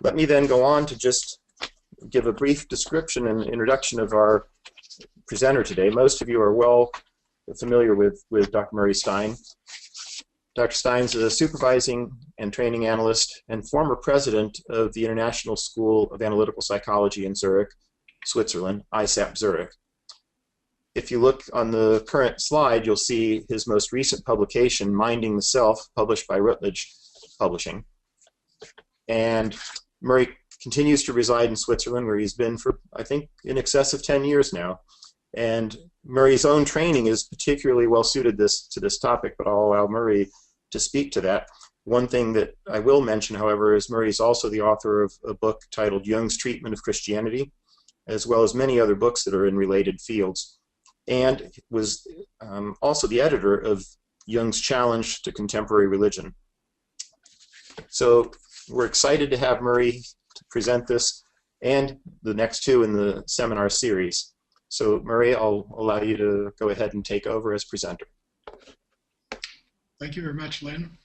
Let me then go on to just give a brief description and introduction of our presenter today. Most of you are well familiar with Dr. Murray Stein. Dr. Stein is a supervising and training analyst and former president of the International School of Analytical Psychology in Zurich, Switzerland, ISAP Zurich. If you look on the current slide, you'll see his most recent publication, Minding the Self, published by Routledge Publishing. And Murray continues to reside in Switzerland, where he's been for, I think, in excess of 10 years now. And Murray's own training is particularly well suited to this topic, but I'll allow Murray to speak to that. One thing that I will mention, however, is Murray is also the author of a book titled Jung's Treatment of Christianity, as well as many other books that are in related fields, and was also the editor of Jung's Challenge to Contemporary Religion. So we're excited to have Murray to present this and the next two in the seminar series. So Murray, I'll allow you to go ahead and take over as presenter. Thank you very much, Lynn.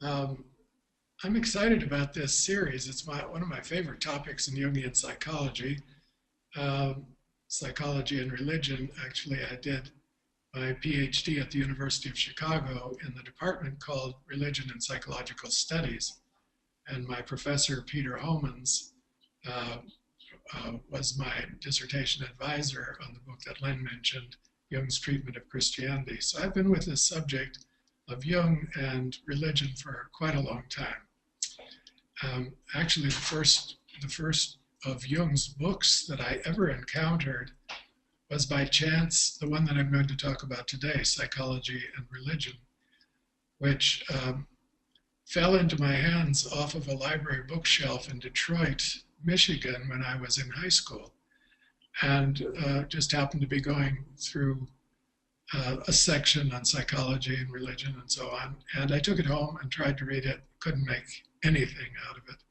I'm excited about this series. It's one of my favorite topics in Jungian psychology. Psychology and religion. Actually, I did my PhD at the University of Chicago in the department called Religion and Psychological Studies. And my professor, Peter Homans, was my dissertation advisor on the book that Lynn mentioned, Jung's Treatment of Christianity. So I've been with this subject of Jung and religion for quite a long time. Actually, the first of Jung's books that I ever encountered was by chance the one that I'm going to talk about today, Psychology and Religion, which fell into my hands off of a library bookshelf in Detroit, Michigan when I was in high school, and just happened to be going through a section on psychology and religion and so on, and I took it home and tried to read it, couldn't make anything out of it.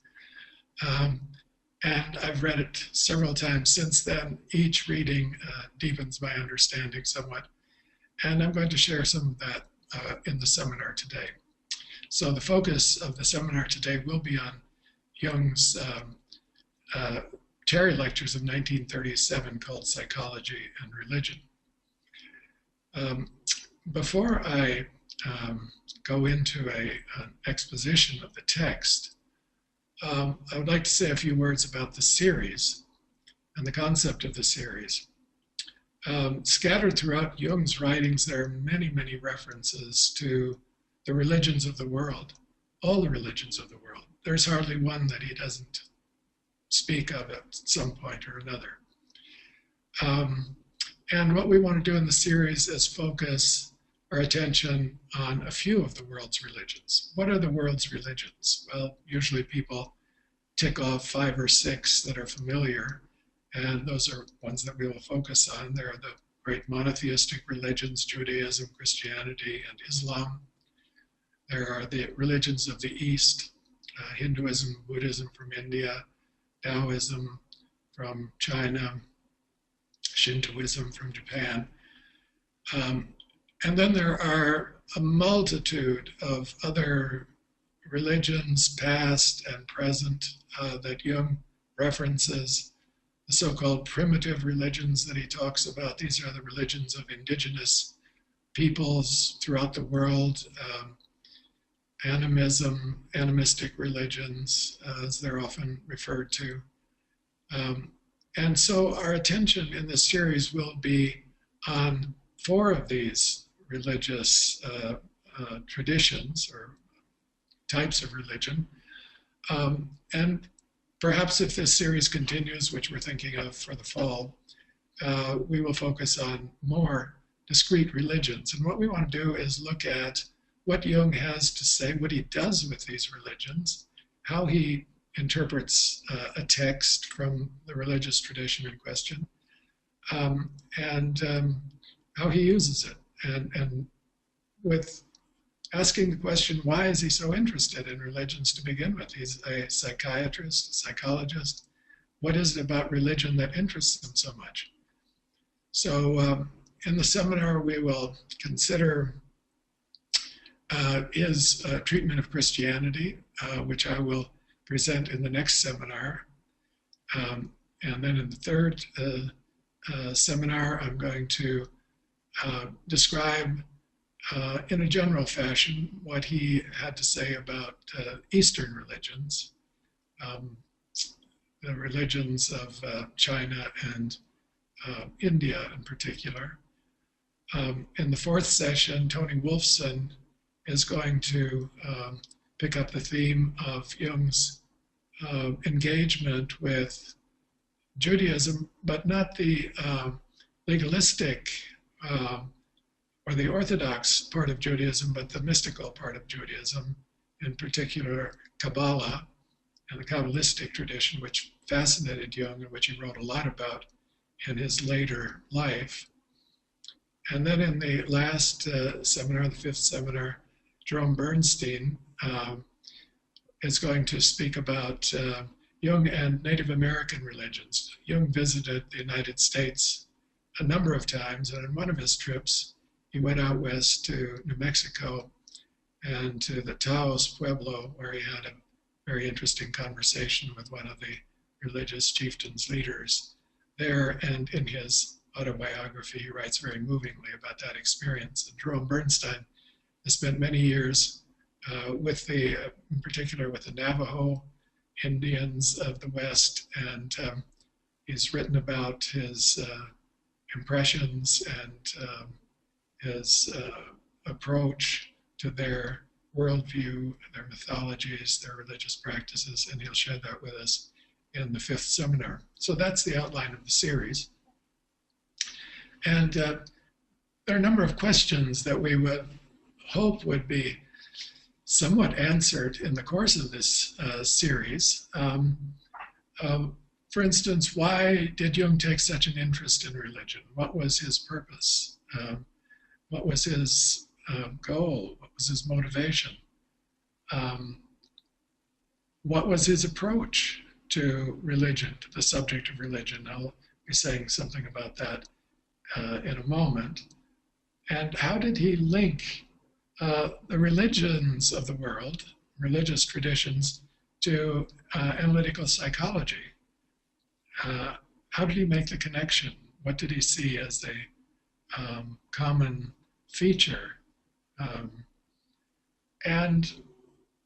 And I've read it several times since then. Each reading deepens my understanding somewhat. And I'm going to share some of that in the seminar today. So the focus of the seminar today will be on Jung's Terry Lectures of 1937 called Psychology and Religion. Before I go into an exposition of the text, I would like to say a few words about the series and the concept of the series. Scattered throughout Jung's writings, there are many, many references to the religions of the world, all the religions of the world. There's hardly one that he doesn't speak of at some point or another. And what we want to do in the series is focus our attention on a few of the world's religions. What are the world's religions? Well, usually people tick off 5 or 6 that are familiar, and those are ones that we will focus on. There are the great monotheistic religions, Judaism, Christianity, and Islam. There are the religions of the East, Hinduism, Buddhism from India, Taoism from China, Shintoism from Japan. And then there are a multitude of other religions, past and present, that Jung references, the so-called primitive religions that he talks about. These are the religions of indigenous peoples throughout the world, animism, animistic religions, as they're often referred to. And so our attention in this series will be on 4 of these religious traditions or types of religion. And perhaps if this series continues, which we're thinking of for the fall, we will focus on more discrete religions. And what we want to do is look at what Jung has to say, what he does with these religions, how he interprets a text from the religious tradition in question, and how he uses it. And with asking the question, why is he so interested in religions to begin with? He's a psychiatrist, a psychologist. What is it about religion that interests him so much? So in the seminar, we will consider his treatment of Christianity, which I will present in the next seminar. And then in the third seminar, I'm going to describe in a general fashion what he had to say about Eastern religions, the religions of China and India in particular. In the fourth session, Tony Wolfson is going to pick up the theme of Jung's engagement with Judaism, but not the legalistic or the orthodox part of Judaism, but the mystical part of Judaism, in particular Kabbalah and the Kabbalistic tradition, which fascinated Jung and which he wrote a lot about in his later life. And then in the last seminar, the fifth seminar, Jerome Bernstein is going to speak about Jung and Native American religions. Jung visited the United States a number of times, and on one of his trips, he went out west to New Mexico and to the Taos Pueblo, where he had a very interesting conversation with one of the religious chieftains leaders there. And in his autobiography, he writes very movingly about that experience. And Jerome Bernstein has spent many years with in particular with the Navajo Indians of the West, and he's written about his impressions and his approach to their worldview, their mythologies, their religious practices, and he'll share that with us in the fifth seminar. So that's the outline of the series. And there are a number of questions that we would hope would be somewhat answered in the course of this series. For instance, why did Jung take such an interest in religion? What was his purpose? What was his goal? What was his motivation? What was his approach to religion, to the subject of religion? I'll be saying something about that in a moment. And how did he link the religions of the world, religious traditions, to analytical psychology? How did he make the connection? What did he see as the common feature? And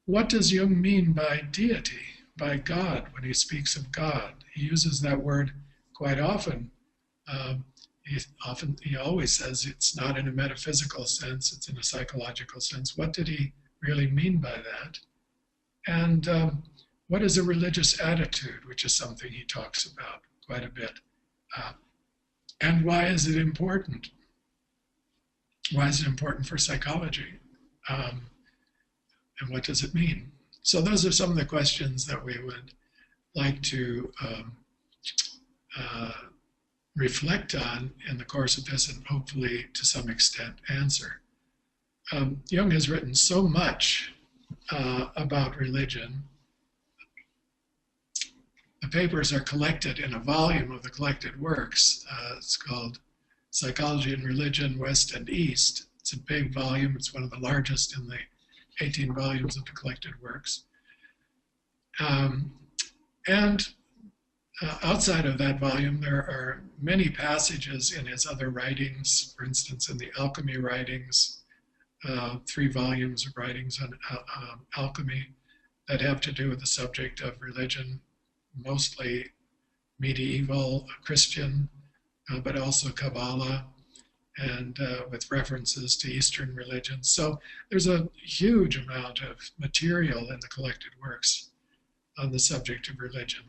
what does Jung mean by deity, by God, when he speaks of God? He uses that word quite often. He always says it's not in a metaphysical sense, it's in a psychological sense. What did he really mean by that? And what is a religious attitude, which is something he talks about quite a bit. And why is it important? Why is it important for psychology? And what does it mean? So those are some of the questions that we would like to reflect on in the course of this, and hopefully to some extent answer. Jung has written so much about religion. The papers are collected in a volume of the collected works. It's called Psychology and Religion, West and East. It's a big volume. It's one of the largest in the 18 volumes of the collected works. Outside of that volume, there are many passages in his other writings, for instance, in the alchemy writings, 3 volumes of writings on alchemy that have to do with the subject of religion, mostly medieval Christian, but also Kabbalah, and with references to Eastern religions. So there's a huge amount of material in the collected works on the subject of religion.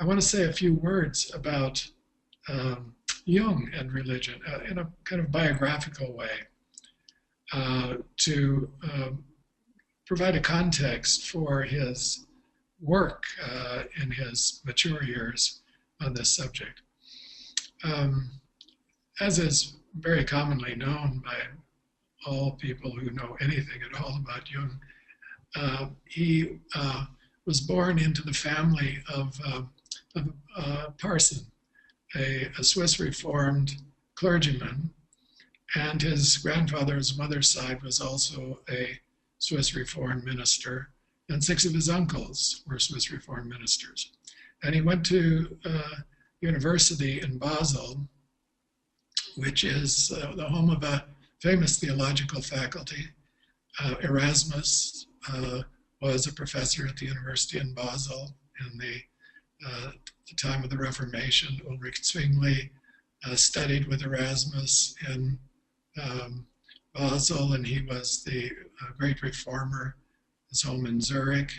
I want to say a few words about Jung and religion in a kind of biographical way to provide a context for his work in his mature years on this subject. As is very commonly known by all people who know anything at all about Jung, he was born into the family of Parson, a Swiss Reformed clergyman, and his grandfather's mother's side was also a Swiss Reformed minister. and 6 of his uncles were Swiss Reformed ministers. And he went to university in Basel, which is the home of a famous theological faculty. Erasmus was a professor at the university in Basel in the time of the Reformation. Ulrich Zwingli studied with Erasmus in Basel, and he was the great reformer. His home in Zurich,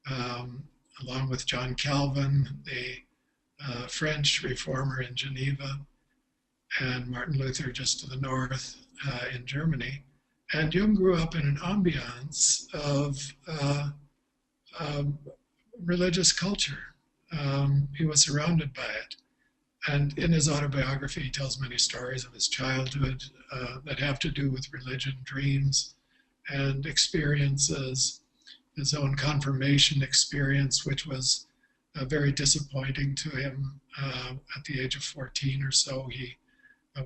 along with John Calvin, the French reformer in Geneva, and Martin Luther just to the north in Germany. And Jung grew up in an ambiance of religious culture. He was surrounded by it. And in his autobiography, he tells many stories of his childhood that have to do with religion, dreams, and experiences. His own confirmation experience, which was very disappointing to him at the age of 14 or so. He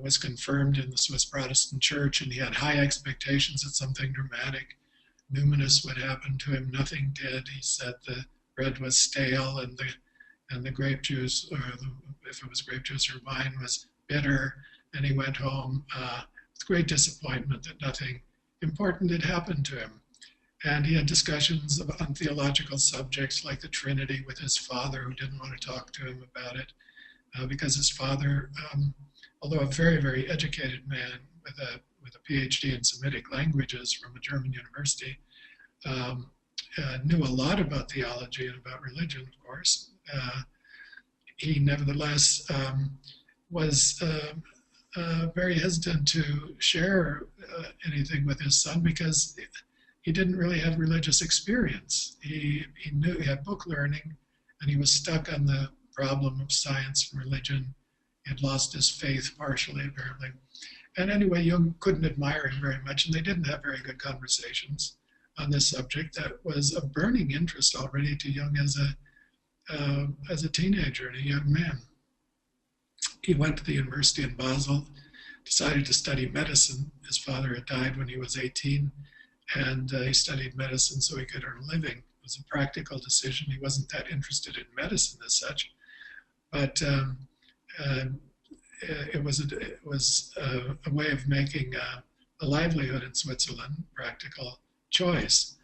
was confirmed in the Swiss Protestant Church, and he had high expectations that something dramatic, numinous would happen to him. Nothing did. He said the bread was stale, and the grape juice, or if it was grape juice or wine, was bitter. And he went home with great disappointment that nothing important had happened to him. And he had discussions on theological subjects like the Trinity with his father, who didn't want to talk to him about it because his father, although a very, very educated man with a PhD in Semitic languages from a German university, knew a lot about theology and about religion, of course. He nevertheless was very hesitant to share anything with his son because he didn't really have religious experience. He knew he had book learning, and he was stuck on the problem of science and religion. He had lost his faith partially, apparently. And anyway, Jung couldn't admire him very much, and they didn't have very good conversations on this subject. That was of burning interest already to Jung as a teenager and a young man. He went to the university in Basel, decided to study medicine. His father had died when he was 18, and he studied medicine so he could earn a living. It was a practical decision. He wasn't that interested in medicine as such, but it was a way of making a livelihood in Switzerland, practical choice.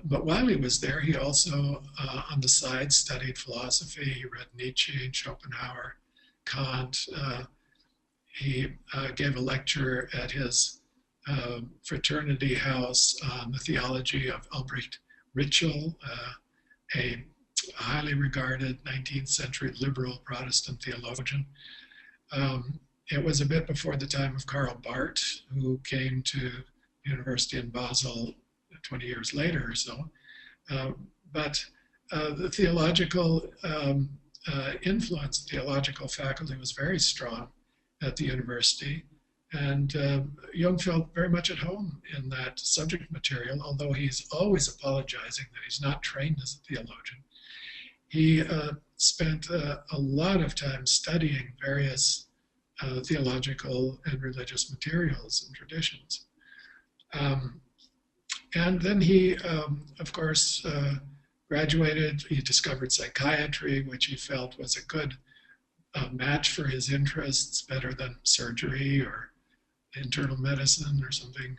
But while he was there, he also, on the side, studied philosophy. He read Nietzsche, Schopenhauer, Kant. He gave a lecture at his fraternity house on the theology of Albrecht Ritschl, a highly regarded 19th century liberal Protestant theologian. It was a bit before the time of Karl Barth, who came to the university in Basel 20 years later or so. But the theological influence, the theological faculty was very strong at the university. And Jung felt very much at home in that subject material, although he's always apologizing that he's not trained as a theologian. He spent a lot of time studying various theological and religious materials and traditions. And then he, of course, graduated. He discovered psychiatry, which he felt was a good match for his interests, better than surgery or internal medicine or something,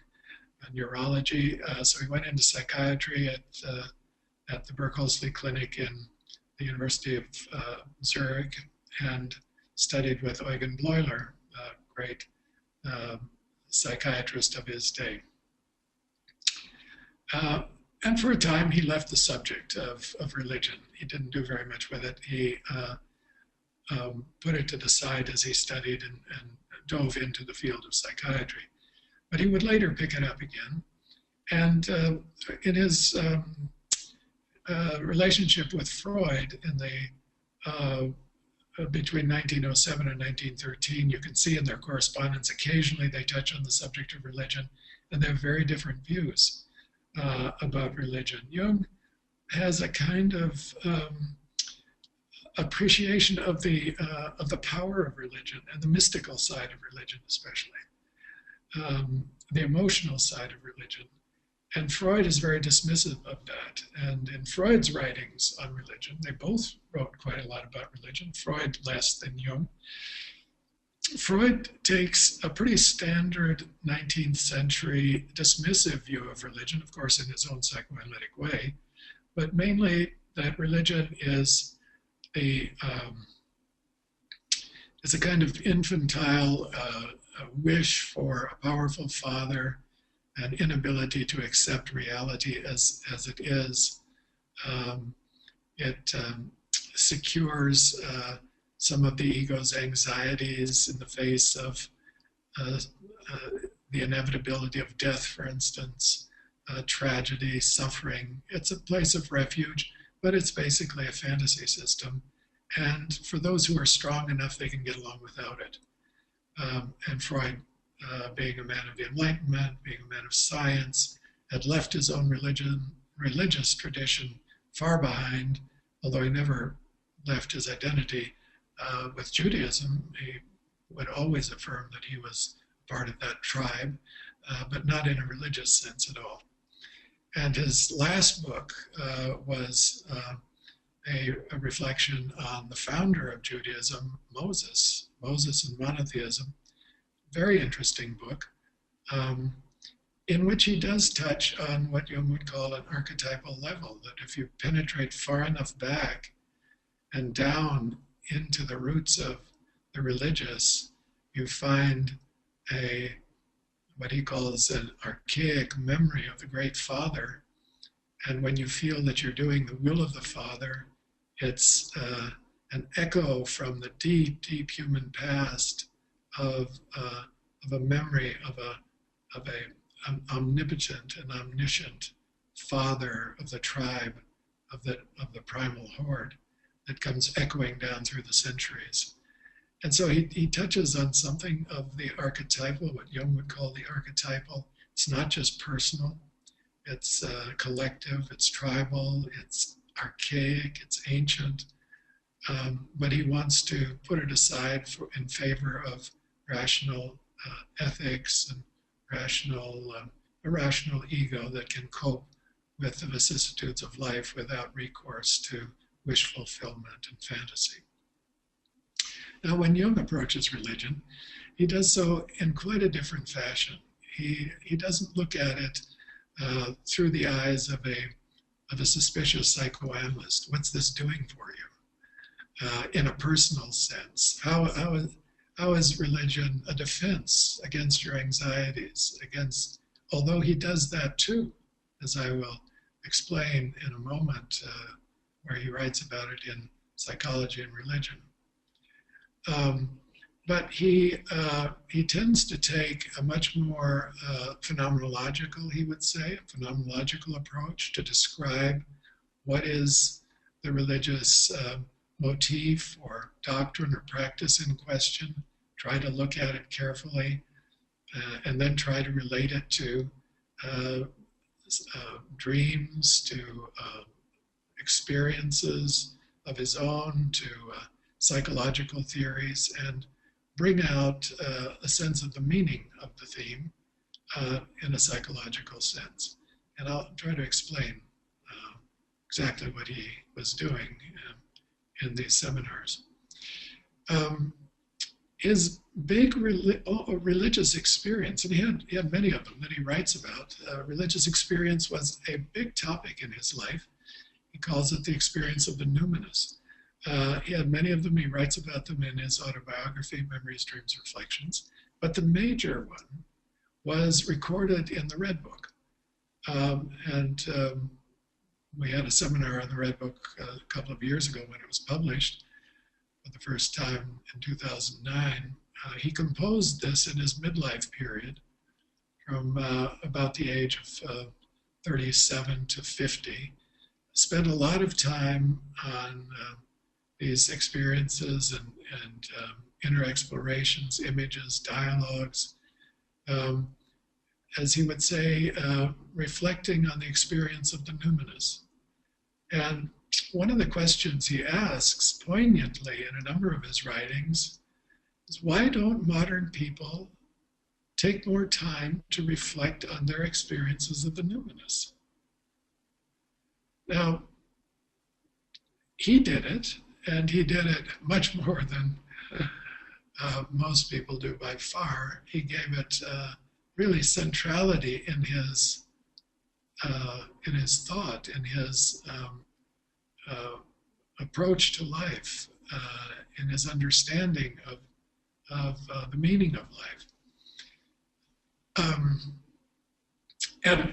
neurology. So he went into psychiatry at the Berkholzli Clinic in the University of Zurich and studied with Eugen Bleuler, a great psychiatrist of his day. And for a time, he left the subject of religion. He didn't do very much with it. He put it to the side as he studied and dove into the field of psychiatry. But he would later pick it up again. And in his relationship with Freud in the between 1907 and 1913, you can see in their correspondence, occasionally they touch on the subject of religion, and they have very different views about religion. Jung has a kind of appreciation of the power of religion and the mystical side of religion, especially the emotional side of religion. And Freud is very dismissive of that. And in Freud's writings on religion, they both wrote quite a lot about religion, Freud less than Jung. Freud takes a pretty standard 19th century dismissive view of religion, of course, in his own psychoanalytic way, but mainly that religion is a kind of infantile wish for a powerful father, an inability to accept reality as it is. It secures some of the ego's anxieties in the face of the inevitability of death, for instance, tragedy, suffering. It's a place of refuge, but it's basically a fantasy system. And for those who are strong enough, they can get along without it. And Freud, being a man of the Enlightenment, being a man of science, had left his own religious tradition far behind, although he never left his identity with Judaism. He would always affirm that he was part of that tribe, but not in a religious sense at all. And his last book was a reflection on the founder of Judaism, Moses and monotheism. Very interesting book, in which he does touch on what Jung would call an archetypal level, that if you penetrate far enough back and down into the roots of the religious, you find what he calls an archaic memory of the great Father. And when you feel that you're doing the will of the Father, it's an echo from the deep, deep human past of a memory of an omnipotent and omniscient Father of the tribe, of the primal horde, that comes echoing down through the centuries. And so he touches on something of the archetypal, what Jung would call the archetypal. It's not just personal, it's collective, it's tribal, it's archaic, it's ancient, but he wants to put it aside in favor of rational ethics and a rational ego that can cope with the vicissitudes of life without recourse to wish fulfillment and fantasy. Now, when Jung approaches religion, he does so in quite a different fashion. He doesn't look at it through the eyes of a suspicious psychoanalyst. What's this doing for you? In a personal sense, how is religion a defense against your anxieties? Although he does that too, as I will explain in a moment, where he writes about it in Psychology and Religion. But he tends to take a much more phenomenological, he would say, a phenomenological approach to describe what is the religious motif or doctrine or practice in question, try to look at it carefully, and then try to relate it to dreams, to experiences of his own, to psychological theories, and bring out a sense of the meaning of the theme in a psychological sense. And I'll try to explain exactly what he was doing in these seminars. His big religious experience, and he had many of them that he writes about, religious experience was a big topic in his life. He calls it the experience of the numinous. He had many of them. He writes about them in his autobiography, Memories, Dreams, Reflections. But the major one was recorded in the Red Book. We had a seminar on the Red Book a couple of years ago when it was published for the first time in 2009. He composed this in his midlife period from about the age of 37 to 50. Spent a lot of time on these experiences and inner explorations, images, dialogues, as he would say, reflecting on the experience of the numinous. And one of the questions he asks poignantly in a number of his writings is, why don't modern people take more time to reflect on their experiences of the numinous. Now, he did it, and he did it much more than most people do by far. He gave it really centrality in his thought, in his approach to life, in his understanding of the meaning of life.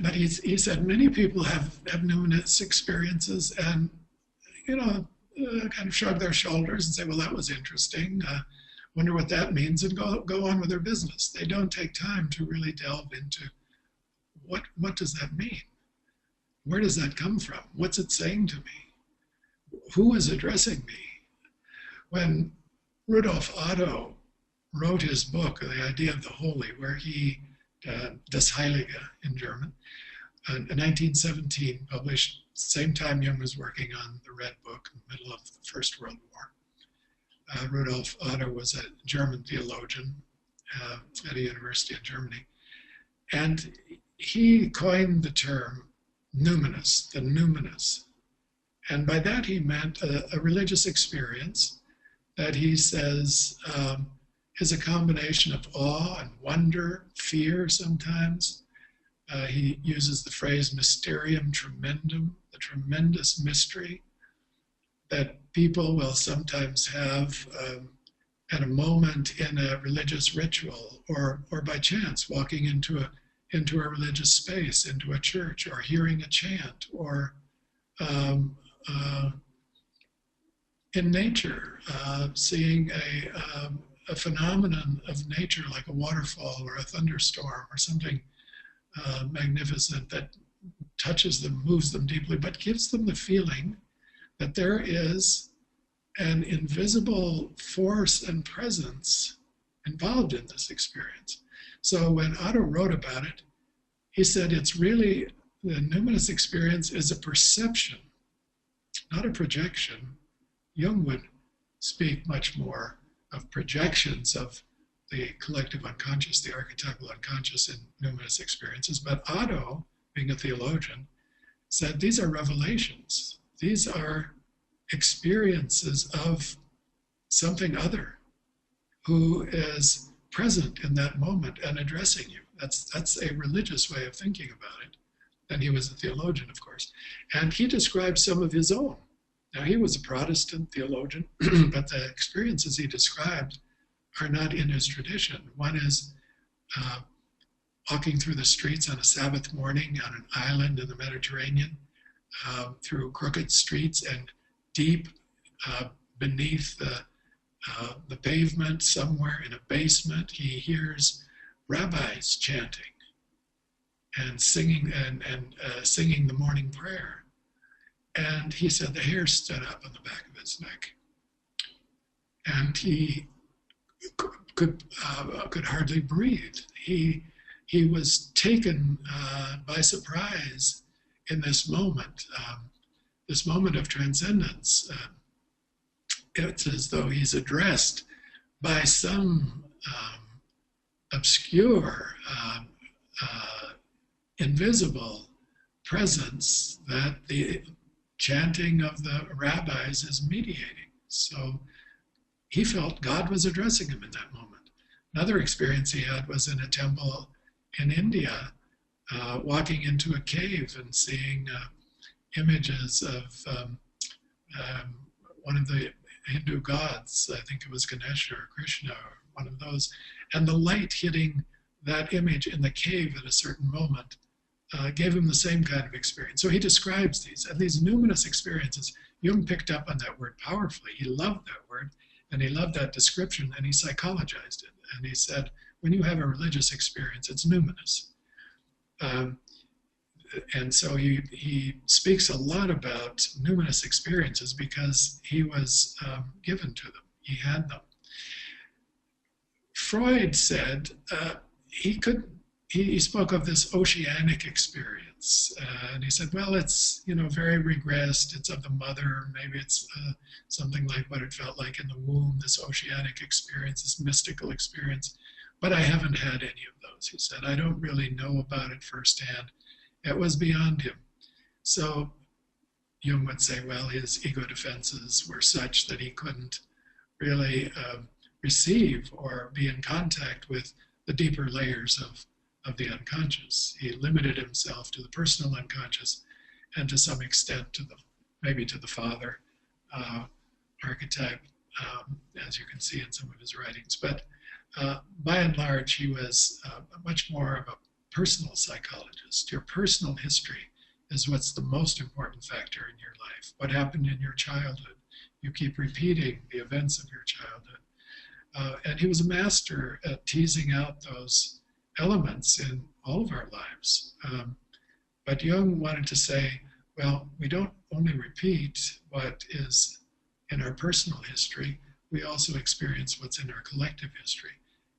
But he said many people have numinous experiences and, kind of shrug their shoulders and say, well, that was interesting. Wonder what that means, and go on with their business. They don't take time to really delve into what does that mean? Where does that come from? What's it saying to me? Who is addressing me? When Rudolf Otto wrote his book, The Idea of the Holy, where he, Das Heilige in German, in 1917, published same time Jung was working on the Red Book in the middle of the First World War. Rudolf Otto was a German theologian at a university in Germany. And he coined the term numinous, the numinous. And by that he meant a religious experience that he says is a combination of awe and wonder, fear sometimes. He uses the phrase mysterium tremendum, the tremendous mystery that people will sometimes have at a moment in a religious ritual, or by chance walking into a religious space, into a church, or hearing a chant, or in nature, seeing a phenomenon of nature like a waterfall or a thunderstorm or something magnificent that touches them, moves them deeply, but gives them the feeling that there is an invisible force and presence involved in this experience. So when Otto wrote about it, he said it's really, the numinous experience is a perception, not a projection. Jung would speak much more of projections of the collective unconscious, the archetypal unconscious in numinous experiences. But Otto, being a theologian, said these are revelations. These are experiences of something other who is present in that moment and addressing you. That's a religious way of thinking about it. And he was a theologian, of course. And he described some of his own. Now, he was a Protestant theologian, but the experiences he described are not in his tradition. One is walking through the streets on a Sabbath morning on an island in the Mediterranean, through crooked streets, and deep beneath the pavement, somewhere in a basement, he hears rabbis chanting and singing singing the morning prayer. And he said the hair stood up on the back of his neck, and he could hardly breathe. He was taken by surprise in this moment of transcendence. It's as though he's addressed by some obscure, invisible presence that the chanting of the rabbis is mediating. So he felt God was addressing him in that moment. Another experience he had was in a temple in India, walking into a cave and seeing images of one of the Hindu gods. I think it was Ganesha or Krishna or one of those. And the light hitting that image in the cave at a certain moment gave him the same kind of experience. So he describes these, and these numinous experiences. Jung picked up on that word powerfully. He loved that word, and he loved that description, and he psychologized it. And he said, when you have a religious experience, it's numinous. And so he speaks a lot about numinous experiences because he was given to them. He had them. Freud said he spoke of this oceanic experience, and he said, well, it's very regressed. It's of the mother. Maybe it's something like what it felt like in the womb. This oceanic experience, this mystical experience. but I haven't had any of those. He said, I don't really know about it firsthand. It was beyond him. So Jung would say, well, his ego defenses were such that he couldn't really receive or be in contact with the deeper layers of the unconscious. He limited himself to the personal unconscious and to some extent to maybe to the father archetype, as you can see in some of his writings. But by and large, he was much more of a personal psychologist. Your personal history is what's the most important factor in your life. What happened in your childhood? You keep repeating the events of your childhood. And he was a master at teasing out those elements in all of our lives. But Jung wanted to say, well, we don't only repeat what is in our personal history, we also experience what's in our collective history.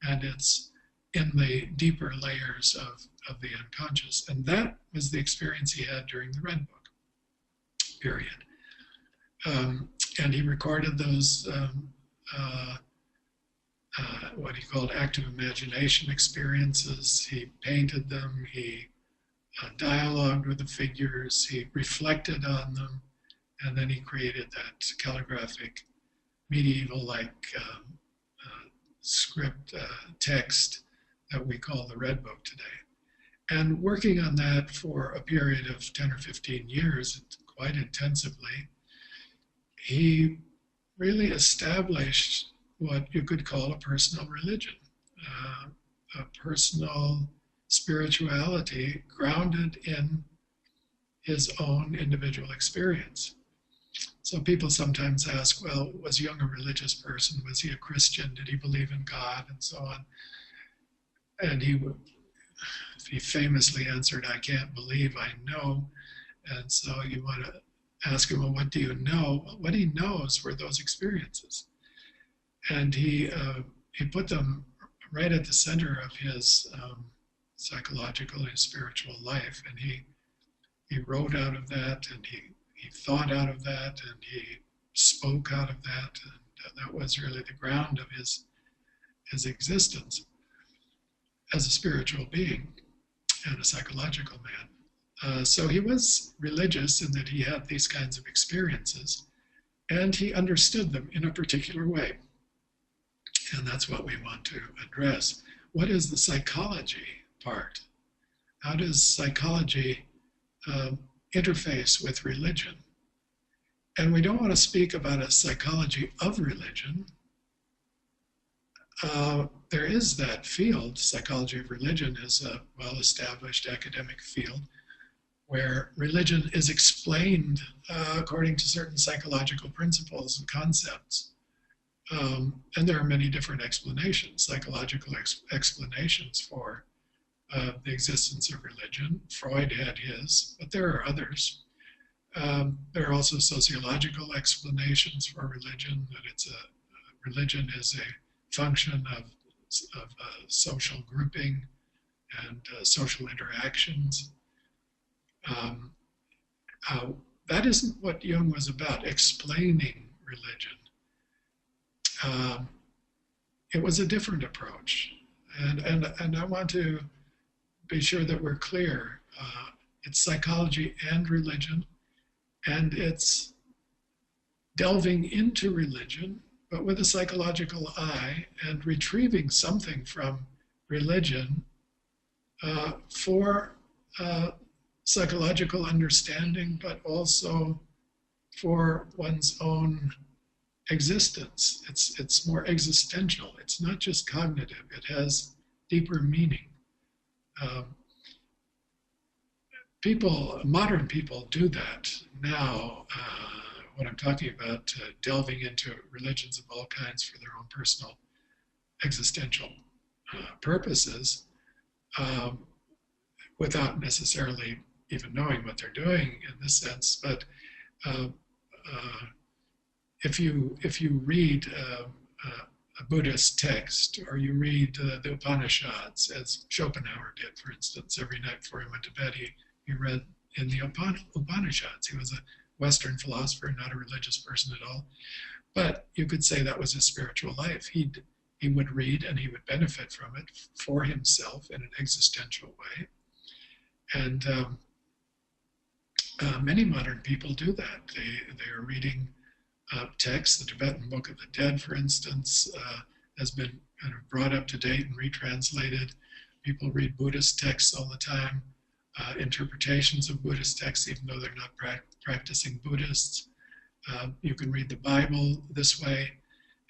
And it's in the deeper layers of the unconscious. And that was the experience he had during the Red Book, period. And he recorded those, what he called active imagination experiences. He painted them, he dialogued with the figures, he reflected on them, and then he created that calligraphic, medieval-like script text that we call the Red Book today. And working on that for a period of 10 or 15 years, quite intensively, he really established what you could call a personal religion, a personal spirituality grounded in his own individual experience. So people sometimes ask, well, was Jung a religious person? Was he a Christian? Did he believe in God? And so on. And he famously answered, I can't believe I know. And so you want to ask him, well, what do you know? Well, what he knows were those experiences. And he put them right at the center of his psychological and spiritual life. And he wrote out of that, and he thought out of that, and he spoke out of that. And that was really the ground of his existence as a spiritual being and a psychological man. So he was religious in that he had these kinds of experiences, and he understood them in a particular way. And that's what we want to address. What is the psychology part? How does psychology interface with religion? And we don't want to speak about a psychology of religion. There is that field. Psychology of religion is a well-established academic field where religion is explained according to certain psychological principles and concepts. And there are many different explanations, psychological explanations for the existence of religion. Freud had his, but there are others. There are also sociological explanations for religion, that religion is a function of social grouping and social interactions. That isn't what Jung was about, explaining religion. It was a different approach. And I want to be sure that we're clear. It's psychology and religion, and it's delving into religion, but with a psychological eye, and retrieving something from religion for psychological understanding, but also for one's own existence. It's more existential. It's not just cognitive. It has deeper meaning. Modern people do that now. What I'm talking about, delving into religions of all kinds for their own personal existential purposes, without necessarily even knowing what they're doing in this sense. But if you read a Buddhist text, or you read the Upanishads, as Schopenhauer did, for instance, every night before he went to bed, he read in the Upanishads. He was a Western philosopher, not a religious person at all. But you could say that was his spiritual life. He'd he would read and he would benefit from it for himself in an existential way. And many modern people do that. They are reading texts. The Tibetan Book of the Dead, for instance, has been kind of brought up to date and retranslated. People read Buddhist texts all the time, interpretations of Buddhist texts, even though they're not practicing Buddhists. You can read the Bible this way.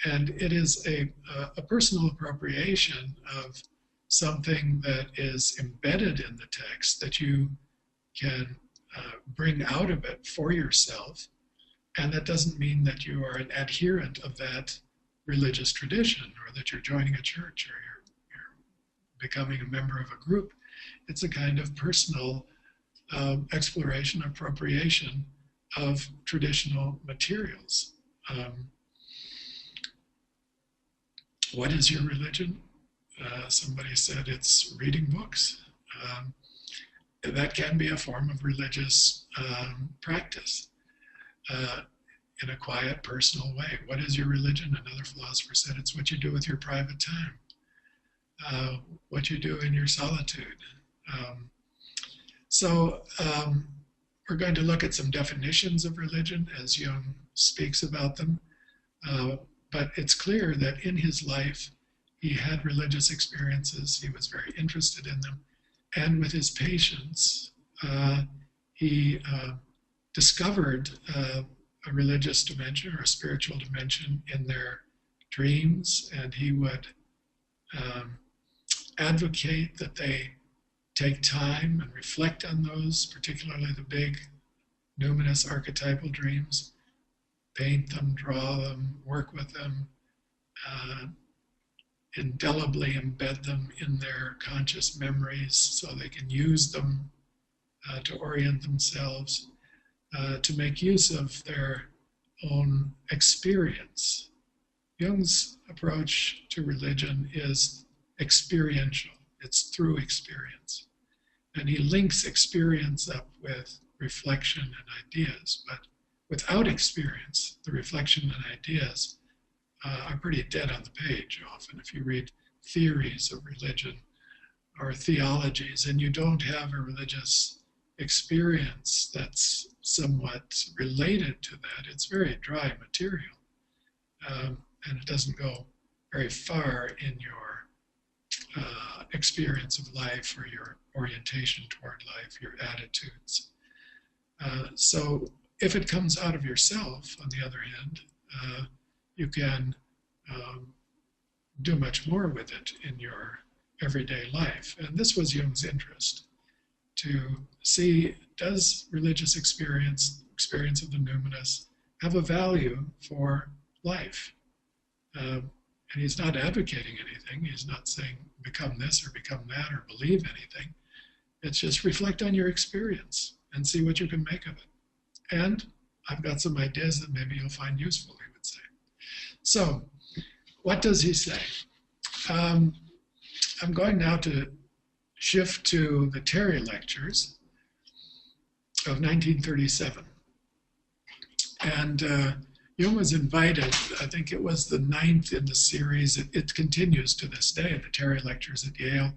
And it is a personal appropriation of something that is embedded in the text that you can bring out of it for yourself. And that doesn't mean that you are an adherent of that religious tradition or that you're joining a church or you're becoming a member of a group. It's a kind of personal exploration, appropriation of traditional materials. What is your religion? Somebody said it's reading books. That can be a form of religious practice in a quiet, personal way. What is your religion? Another philosopher said it's what you do with your private time, what you do in your solitude. So we're going to look at some definitions of religion as Jung speaks about them. But it's clear that in his life, he had religious experiences. He was very interested in them. And with his patients, he discovered a religious dimension or a spiritual dimension in their dreams. And he would advocate that they take time and reflect on those, particularly the big, numinous archetypal dreams, paint them, draw them, work with them, indelibly embed them in their conscious memories so they can use them to orient themselves, to make use of their own experience. Jung's approach to religion is experiential. It's through experience. And he links experience up with reflection and ideas. But without experience, the reflection and ideas are pretty dead on the page often. If you read theories of religion or theologies and you don't have a religious experience that's somewhat related to that, it's very dry material. And it doesn't go very far in your experience of life or your orientation toward life, your attitudes. So if it comes out of yourself, on the other hand, you can do much more with it in your everyday life. And this was Jung's interest, to see, does religious experience of the numinous, have a value for life? And he's not advocating anything. He's not saying become this or become that or believe anything. It's just reflect on your experience and see what you can make of it. And I've got some ideas that maybe you'll find useful, he would say. So, what does he say? I'm going now to shift to the Terry Lectures of 1937. And Jung was invited, I think it was the 9th in the series. It continues to this day, the Terry Lectures at Yale.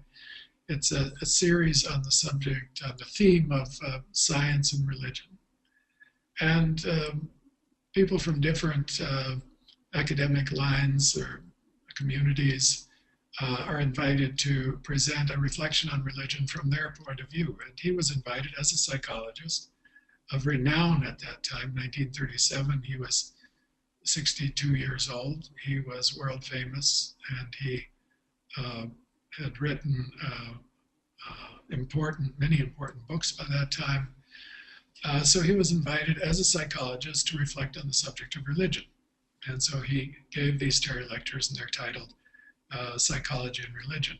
It's a series on the subject, the theme of science and religion. And people from different academic lines or communities are invited to present a reflection on religion from their point of view. And he was invited as a psychologist of renown at that time, 1937. He was 62 years old. He was world famous, and he had written many important books by that time. So he was invited as a psychologist to reflect on the subject of religion. And so he gave these Terry Lectures, and they're titled Psychology and Religion.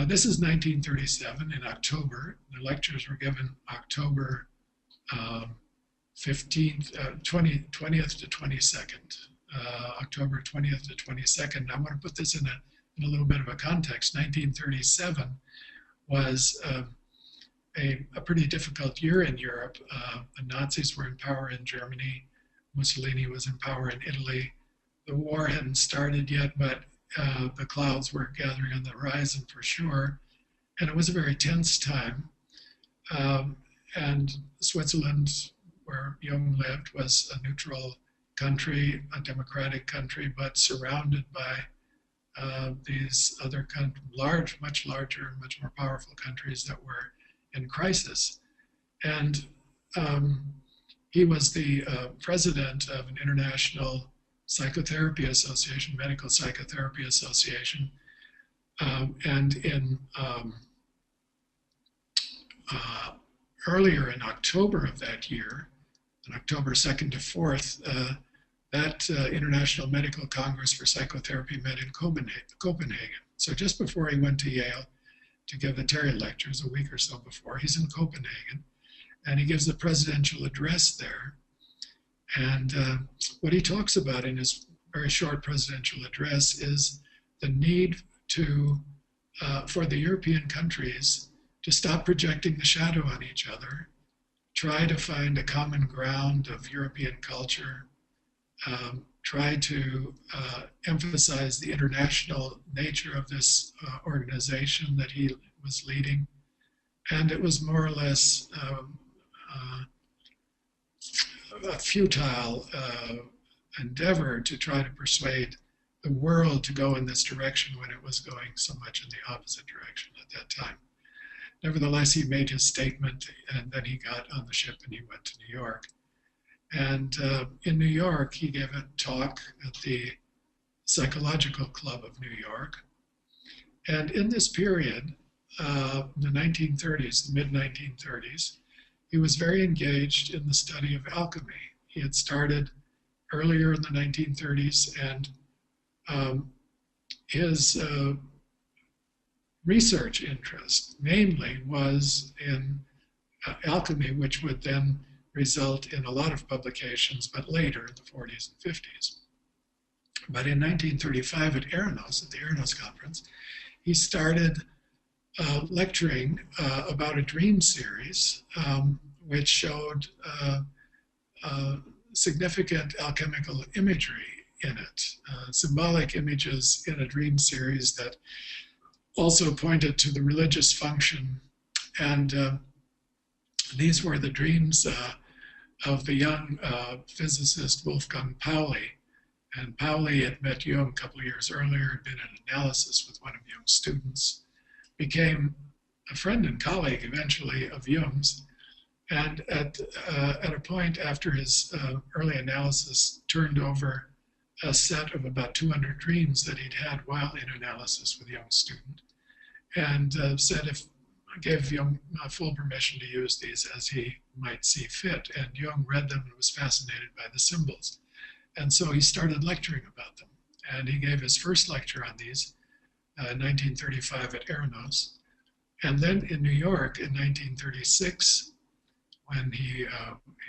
This is 1937 in October. The lectures were given October 20th to 22nd. October 20th to 22nd. I want to put this in a little bit of a context. 1937 was a pretty difficult year in Europe. The Nazis were in power in Germany. Mussolini was in power in Italy. The war hadn't started yet, but the clouds were gathering on the horizon for sure. And it was a very tense time. And Switzerland, where Jung lived, was a neutral country, a democratic country, but surrounded by these other large, much larger, much more powerful countries that were in crisis. And he was the president of an international psychotherapy association, medical psychotherapy association. And in earlier in October of that year, on October 2nd to 4th, that International Medical Congress for Psychotherapy met in Copenhagen. So just before he went to Yale to give the Terry lectures, a week or so before, he's in Copenhagen, and he gives the presidential address there. And what he talks about in his very short presidential address is the need for the European countries to stop projecting the shadow on each other, try to find a common ground of European culture, try to emphasize the international nature of this organization that he was leading. And it was more or less a futile endeavor to try to persuade the world to go in this direction when it was going so much in the opposite direction at that time. Nevertheless, he made his statement, and then he got on the ship and he went to New York. And in New York, he gave a talk at the Psychological Club of New York. And in this period, the 1930s, the mid-1930s, he was very engaged in the study of alchemy. He had started earlier in the 1930s, and his research interest, namely, was in alchemy, which would then result in a lot of publications, but later in the 40s and 50s. But in 1935 at Eranos, at the Eranos conference, he started lecturing about a dream series, which showed significant alchemical imagery in it, symbolic images in a dream series that also pointed to the religious function. And these were the dreams of the young physicist Wolfgang Pauli. And Pauli had met Jung a couple of years earlier, had been in analysis with one of Jung's students, became a friend and colleague eventually of Jung's. And at a point after his early analysis, turned over a set of about 200 dreams that he'd had while in analysis with Jung's student, and gave Jung full permission to use these as he might see fit. And Jung read them and was fascinated by the symbols. And so he started lecturing about them. And he gave his first lecture on these in 1935 at Eranos. And then in New York in 1936, when he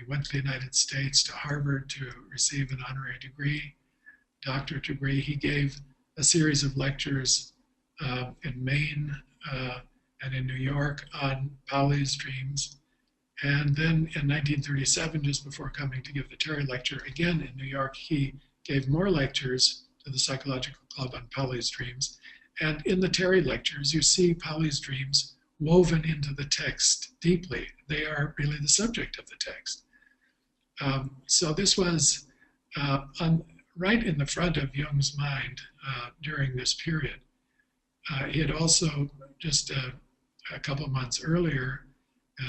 went to the United States, to Harvard, to receive an honorary degree, doctorate degree, he gave a series of lectures in Maine and in New York on Pauli's dreams. And then in 1937, just before coming to give the Terry lecture again in New York, he gave more lectures to the Psychological Club on Pauli's dreams. And in the Terry lectures, you see Pauli's dreams woven into the text deeply. They are really the subject of the text. So this was right in the front of Jung's mind during this period. He had also, just a couple of months earlier,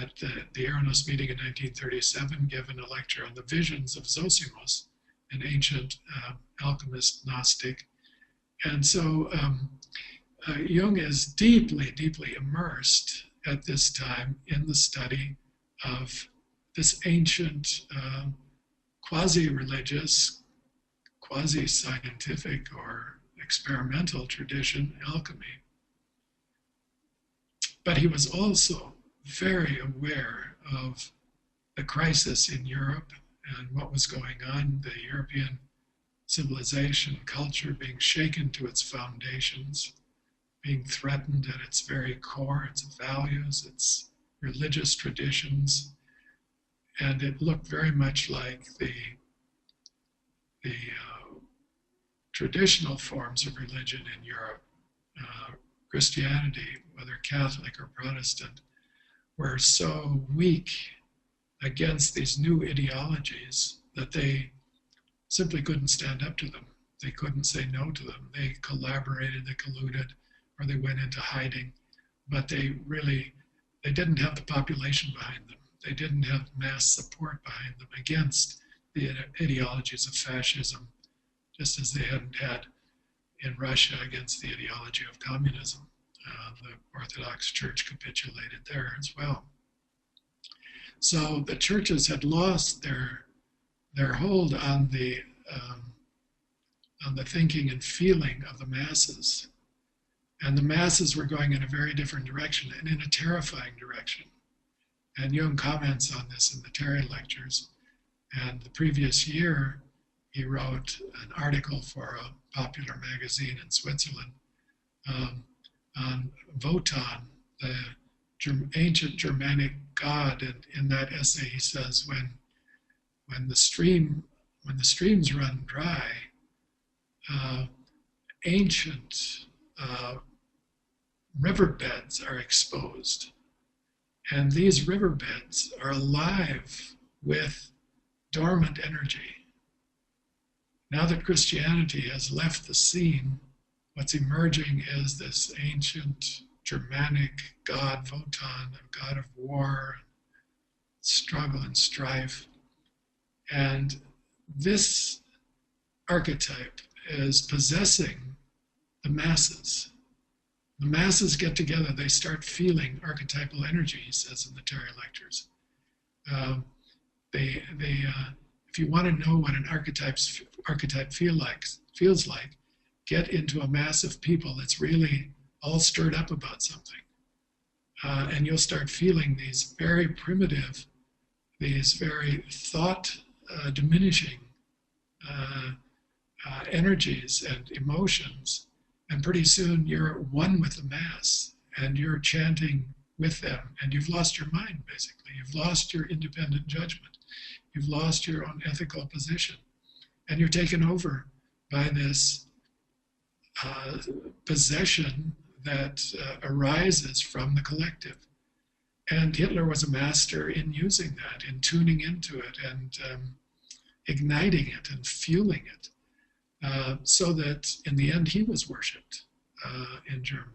at the Eranos meeting in 1937, given a lecture on the visions of Zosimos, an ancient alchemist Gnostic. And so Jung is deeply, deeply immersed at this time in the study of this ancient, quasi-religious, quasi-scientific or experimental tradition, alchemy. But he was also very aware of the crisis in Europe and what was going on, the European civilization, culture being shaken to its foundations, being threatened at its very core, its values, its religious traditions. And it looked very much like the traditional forms of religion in Europe, Christianity, whether Catholic or Protestant, were so weak against these new ideologies that they simply couldn't stand up to them. They couldn't say no to them. They collaborated, they colluded, or they went into hiding, but they didn't have the population behind them. They didn't have mass support behind them against the ideologies of fascism, just as they hadn't had in Russia against the ideology of communism. The Orthodox Church capitulated there as well. So the churches had lost their hold on the thinking and feeling of the masses. And the masses were going in a very different direction, and in a terrifying direction. And Jung comments on this in the Terry Lectures. And the previous year, he wrote an article for a popular magazine in Switzerland on Wotan, the ancient Germanic god. And in that essay, he says, when the streams run dry, ancient riverbeds are exposed. And these riverbeds are alive with dormant energy. Now that Christianity has left the scene, what's emerging is this ancient Germanic god Wotan, a god of war, struggle and strife. And this archetype is possessing the masses. The masses get together, they start feeling archetypal energy, he says in the Terry Lectures. If you want to know what an archetype feels like, get into a mass of people that's really all stirred up about something. And you'll start feeling these very primitive, these very thought diminishing energies and emotions. And pretty soon you're one with the mass and you're chanting with them, and you've lost your mind, basically. You've lost your independent judgment. You've lost your own ethical position. And you're taken over by this possession that arises from the collective. And Hitler was a master in using that, in tuning into it and igniting it and fueling it. So that in the end he was worshipped in Germany.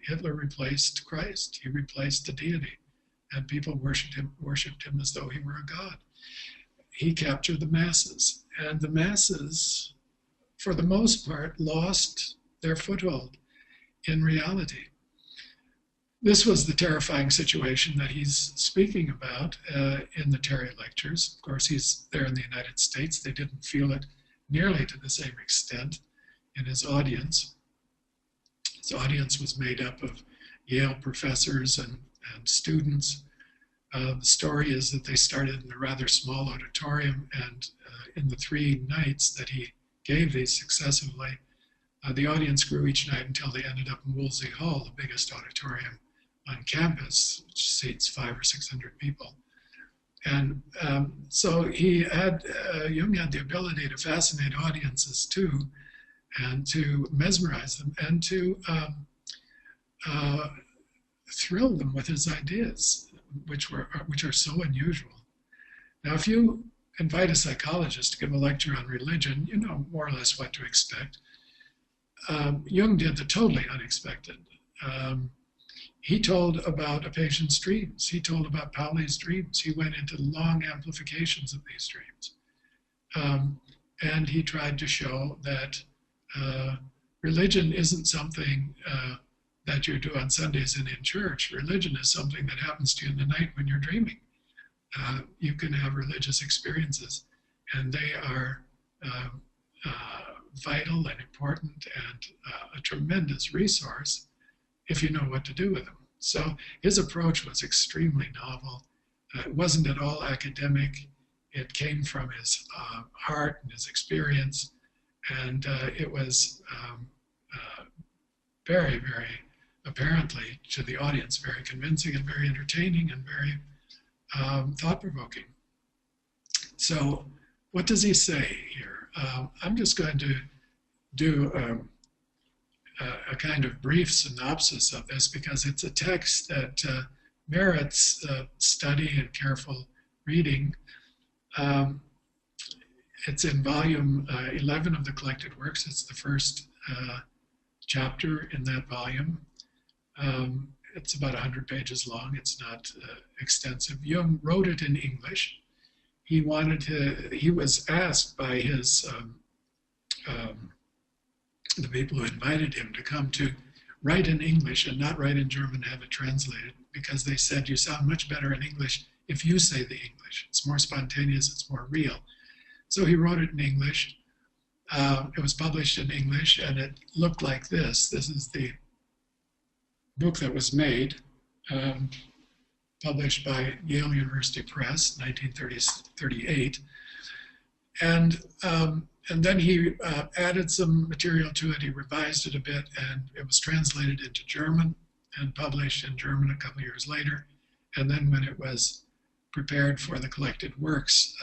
Hitler replaced Christ. He replaced the deity, and people worshipped him as though he were a god. He captured the masses, and the masses, for the most part, lost their foothold in reality. This was the terrifying situation that he's speaking about in the Terry Lectures. Of course, he's there in the United States. They didn't feel it nearly to the same extent in his audience. His audience was made up of Yale professors and students. The story is that they started in a rather small auditorium, and in the 3 nights that he gave these successively, the audience grew each night until they ended up in Woolsey Hall, the biggest auditorium on campus, which seats 500 or 600 people. And so Jung had the ability to fascinate audiences too, and to mesmerize them, and to thrill them with his ideas, which are so unusual. Now, if you invite a psychologist to give a lecture on religion, you know more or less what to expect. Jung did the totally unexpected. He told about a patient's dreams. He told about Pauli's dreams. He went into long amplifications of these dreams. And he tried to show that religion isn't something that you do on Sundays and in church. Religion is something that happens to you in the night when you're dreaming. You can have religious experiences, and they are vital and important and a tremendous resource if you know what to do with them. So his approach was extremely novel. It wasn't at all academic. It came from his heart and his experience, and it was very, very, apparently to the audience, very convincing and very entertaining and very thought-provoking. So what does he say here? I'm just going to do a kind of brief synopsis of this because it's a text that merits study and careful reading. It's in volume 11 of the collected works. It's the first chapter in that volume. It's about 100 pages long. It's not extensive. Jung wrote it in English. He was asked by his the people who invited him to come to write in English and not write in German, have it translated, because they said, you sound much better in English if you say the English. It's more spontaneous, it's more real. So he wrote it in English. It was published in English, and it looked like this. This is the book that was made, published by Yale University Press, 1938. And then he added some material to it. He revised it a bit, and it was translated into German and published in German a couple of years later. And then when it was prepared for the collected works,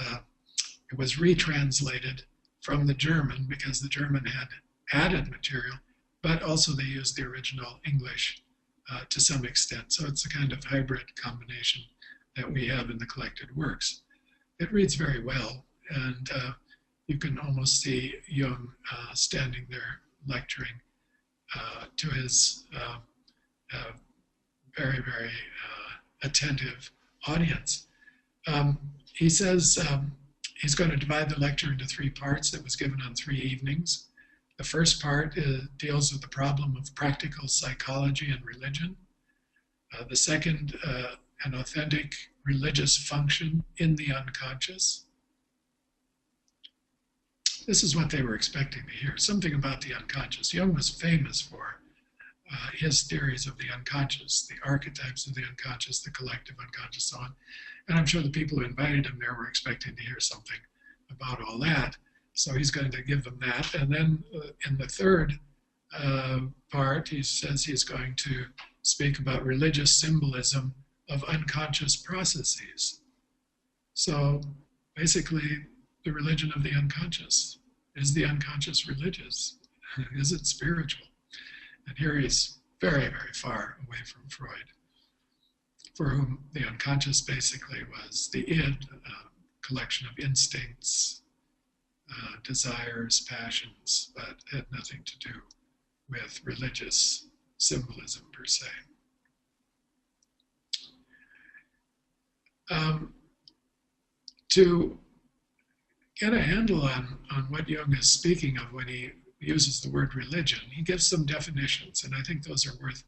it was retranslated from the German because the German had added material, but also they used the original English to some extent. So it's a kind of hybrid combination that we have in the collected works. It reads very well, and you can almost see Jung standing there lecturing to his very, very attentive audience. He says he's going to divide the lecture into 3 parts. It was given on 3 evenings. The first part deals with the problem of practical psychology and religion. The second, an authentic religious function in the unconscious. This is what they were expecting to hear, something about the unconscious. Jung was famous for his theories of the unconscious, the archetypes of the unconscious, the collective unconscious, so on. And I'm sure the people who invited him there were expecting to hear something about all that. So he's going to give them that. And then in the third part, he says he's going to speak about religious symbolism of unconscious processes. So basically, the religion of the unconscious. Is the unconscious religious? Is it spiritual? And here he's very, very far away from Freud, for whom the unconscious basically was the id, a collection of instincts, desires, passions, but had nothing to do with religious symbolism per se. To get a handle on what Jung is speaking of when he uses the word religion, he gives some definitions, and I think those are worth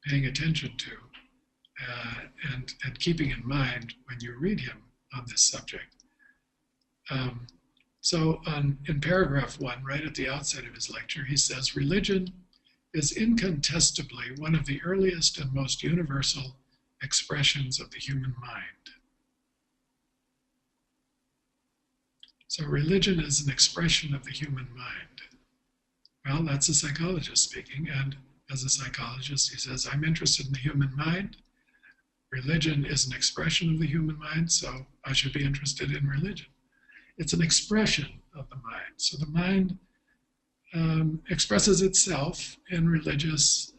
paying attention to and keeping in mind when you read him on this subject. So in paragraph 1, right at the outset of his lecture, he says, religion is incontestably one of the earliest and most universal expressions of the human mind. So religion is an expression of the human mind. Well, that's a psychologist speaking, and as a psychologist, he says, I'm interested in the human mind. Religion is an expression of the human mind, so I should be interested in religion. It's an expression of the mind. So the mind expresses itself in religious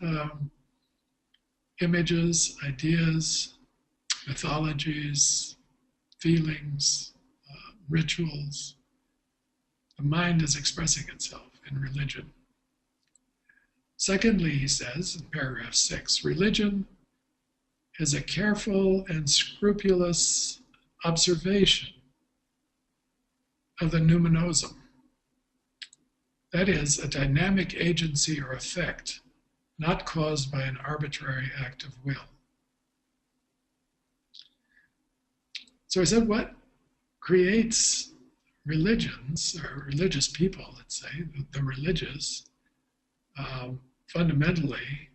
images, ideas, mythologies, feelings, rituals. The mind is expressing itself in religion. Secondly, he says in paragraph 6, religion is a careful and scrupulous observation of the numinosum. That is, a dynamic agency or effect, not caused by an arbitrary act of will. So he said, what creates religions, or religious people, let's say, the religious, fundamentally,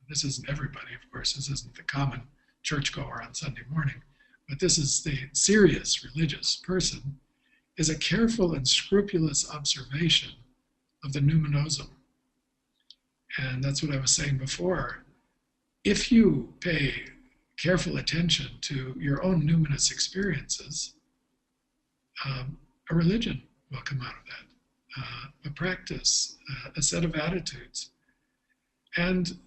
this isn't everybody, of course, this isn't the common churchgoer on Sunday morning, but this is the serious religious person, is a careful and scrupulous observation of the numinosum. And that's what I was saying before. If you pay careful attention to your own numinous experiences, a religion will come out of a practice, a set of attitudes. And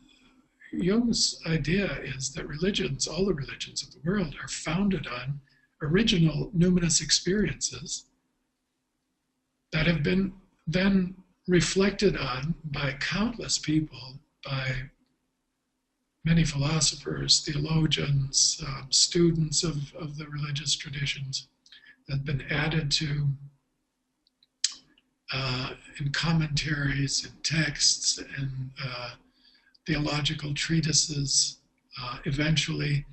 Jung's idea is that religions, all the religions of the world, are founded on original numinous experiences that have been then reflected on by countless people, by many philosophers, theologians, students of the religious traditions, that have been added to in commentaries, in texts, in theological treatises, eventually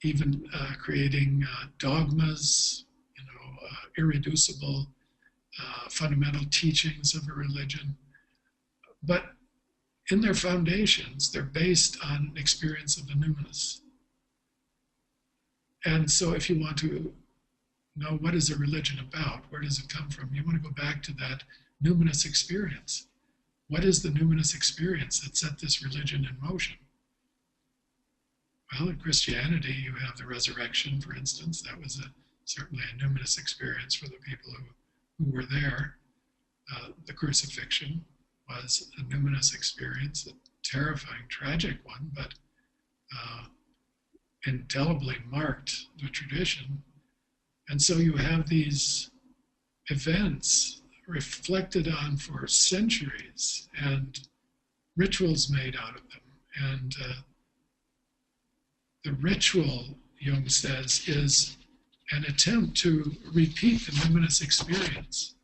even creating dogmas, irreducible fundamental teachings of a religion. But in their foundations, they're based on experience of the numinous. And so if you want to know what is a religion about, where does it come from, you want to go back to that numinous experience. What is the numinous experience that set this religion in motion? Well, in Christianity, you have the resurrection, for instance. That was certainly a numinous experience for the people who were there. The crucifixion was a numinous experience, a terrifying, tragic one, but indelibly marked the tradition. And so you have these events reflected on for centuries and rituals made out of them. And the ritual, Jung says, is an attempt to repeat the numinous experience.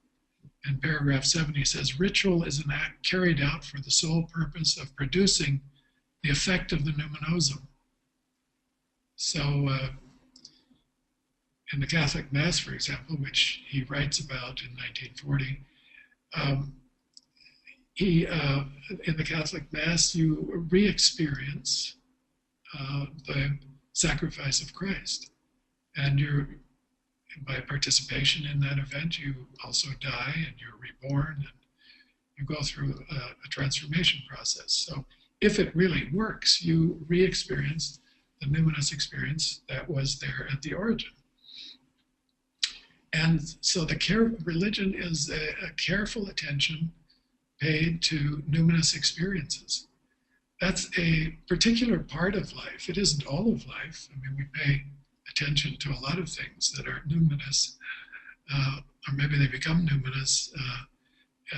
In paragraph 7, he says, ritual is an act carried out for the sole purpose of producing the effect of the numinosum. So in the Catholic Mass, for example, which he writes about in 1940, in the Catholic Mass, you re-experience the sacrifice of Christ. And by participation in that event, you also die and you're reborn and you go through a transformation process. So if it really works, you re-experience the numinous experience that was there at the origin. And so religion is a careful attention paid to numinous experiences. That's a particular part of life. It isn't all of life. I mean, we pay attention to a lot of things that are numinous, or maybe they become numinous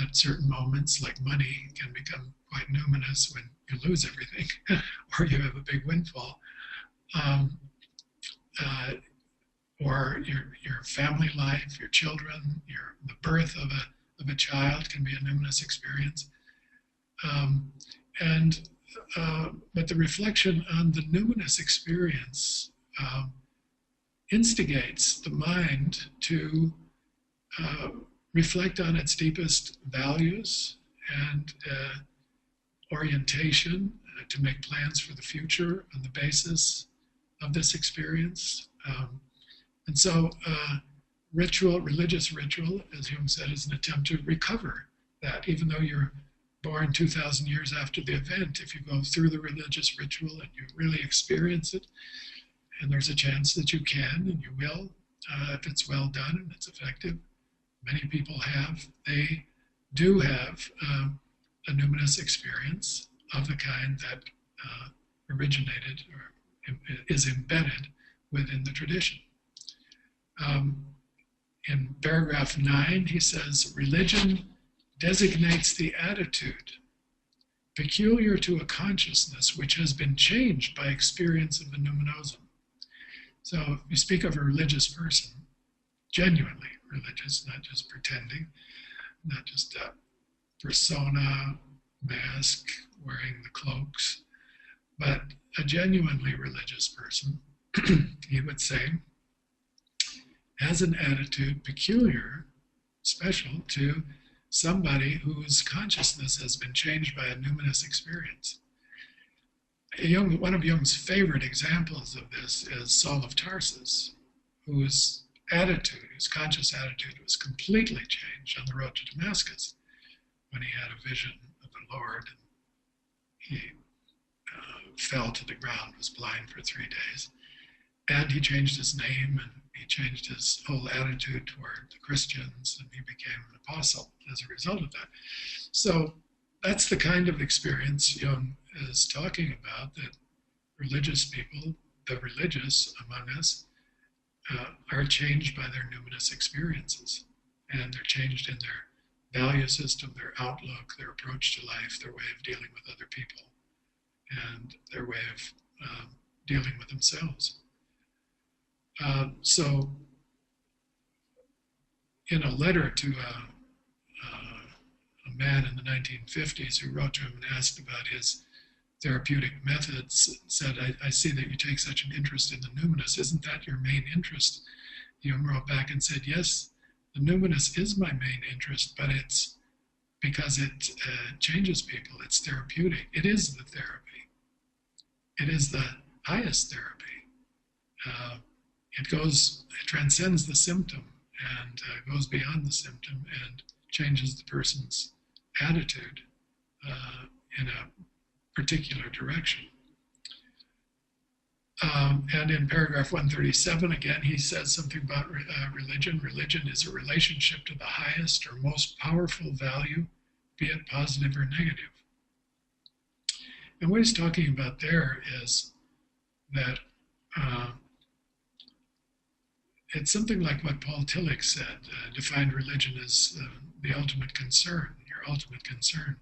at certain moments, like money can become quite numinous when you lose everything or you have a big windfall. Or your family life, your children, the birth of a child can be a numinous experience. But the reflection on the numinous experience instigates the mind to reflect on its deepest values and orientation, to make plans for the future on the basis of this experience. And so religious ritual, as Jung said, is an attempt to recover that. Even though you're born 2,000 years after the event, if you go through the religious ritual and you really experience it, and there's a chance that you can and you will, if it's well done and it's effective, many people they do have a numinous experience of the kind that originated or is embedded within the tradition. In paragraph 9, he says, religion designates the attitude peculiar to a consciousness which has been changed by experience of the numinosum. So if you speak of a religious person, genuinely religious, not just pretending, not just a persona, mask, wearing the cloaks, but a genuinely religious person, he would say, has an attitude peculiar, special to somebody whose consciousness has been changed by a numinous experience. One of Jung's favorite examples of this is Saul of Tarsus, whose conscious attitude was completely changed on the road to Damascus when he had a vision of the Lord. He fell to the ground, was blind for 3 days, and he changed his name and He changed his whole attitude toward the Christians, and he became an apostle as a result of that. So that's the kind of experience Jung is talking about, that religious people, the religious among us, are changed by their numinous experiences. And they're changed in their value system, their outlook, their approach to life, their way of dealing with other people, and their way of dealing with themselves. So, in a letter to a man in the 1950s who wrote to him and asked about his therapeutic methods, said, I see that you take such an interest in the numinous. Isn't that your main interest? Jung wrote back and said, yes, the numinous is my main interest, but it's because it changes people. It's therapeutic. It is the therapy. It is the highest therapy. It transcends the symptom and goes beyond the symptom and changes the person's attitude in a particular direction. And in paragraph 137, again, he says something about religion. Religion is a relationship to the highest or most powerful value, be it positive or negative. And what he's talking about there is that it's something like what Paul Tillich said, defined religion as the ultimate concern, your ultimate concern.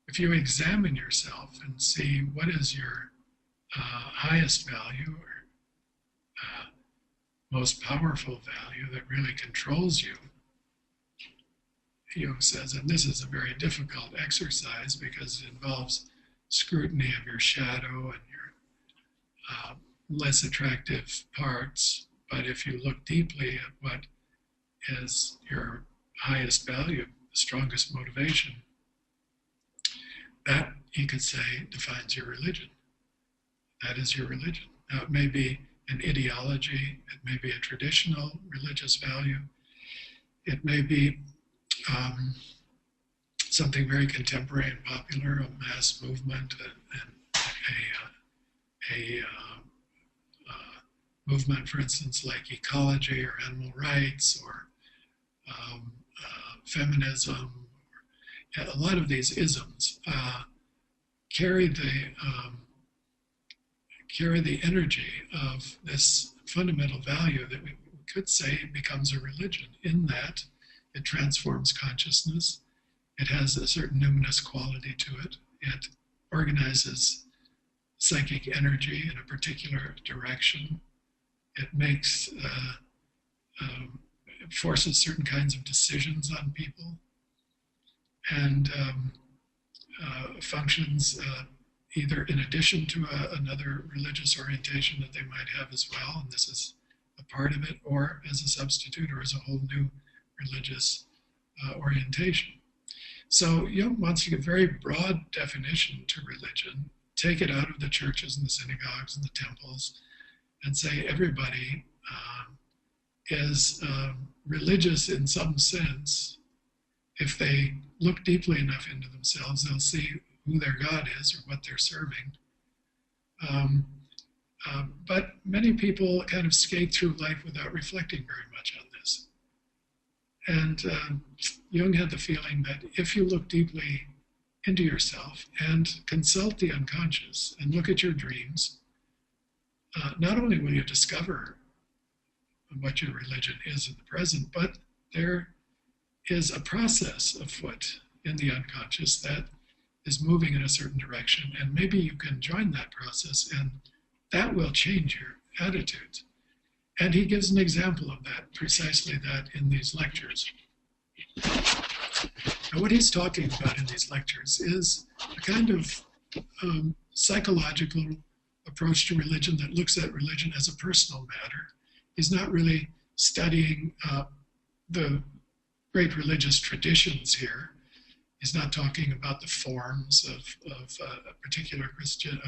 If you examine yourself and see what is your highest value or most powerful value that really controls you, Jung says, and this is a very difficult exercise because it involves scrutiny of your shadow and your less attractive parts. But if you look deeply at what is your highest value, the strongest motivation, that, you could say, defines your religion. That is your religion. Now, it may be an ideology, it may be a traditional religious value, it may be something very contemporary and popular, a mass movement, and a movement, for instance, like ecology or animal rights or feminism. A lot of these isms carry the energy of this fundamental value that we could say becomes a religion, in that it transforms consciousness. It has a certain numinous quality to it. It organizes psychic energy in a particular direction. It makes, it forces certain kinds of decisions on people, and functions either in addition to another religious orientation that they might have as well, and this is a part of it, or as a substitute, or as a whole new religious orientation. So Jung wants to give very broad definition to religion, take it out of the churches and the synagogues and the temples, and say everybody is religious in some sense. If they look deeply enough into themselves, they'll see who their God is or what they're serving. But many people kind of skate through life without reflecting very much on this. And Jung had the feeling that if you look deeply into yourself and consult the unconscious and look at your dreams, not only will you discover what your religion is in the present, but there is a process afoot in the unconscious that is moving in a certain direction, and maybe you can join that process, and that will change your attitudes. And he gives an example of that, precisely that, in these lectures. Now, what he's talking about in these lectures is a kind of psychological approach to religion that looks at religion as a personal matter. He's not really studying the great religious traditions here. He's not talking about the forms of a particular Christian,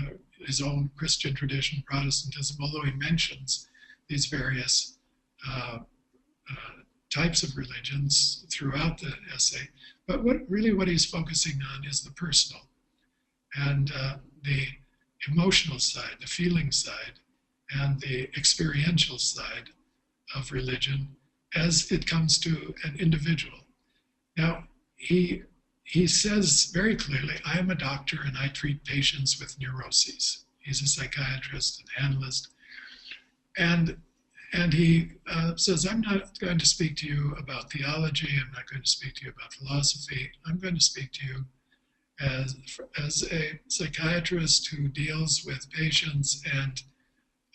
his own Christian tradition, Protestantism, although he mentions these various types of religions throughout the essay. But what he's focusing on is the personal and the emotional side, the feeling side, and the experiential side of religion as it comes to an individual. Now, he says very clearly, I am a doctor and I treat patients with neuroses. He's a psychiatrist, an analyst. And he says, I'm not going to speak to you about theology. I'm not going to speak to you about philosophy. I'm going to speak to you as a psychiatrist who deals with patients, and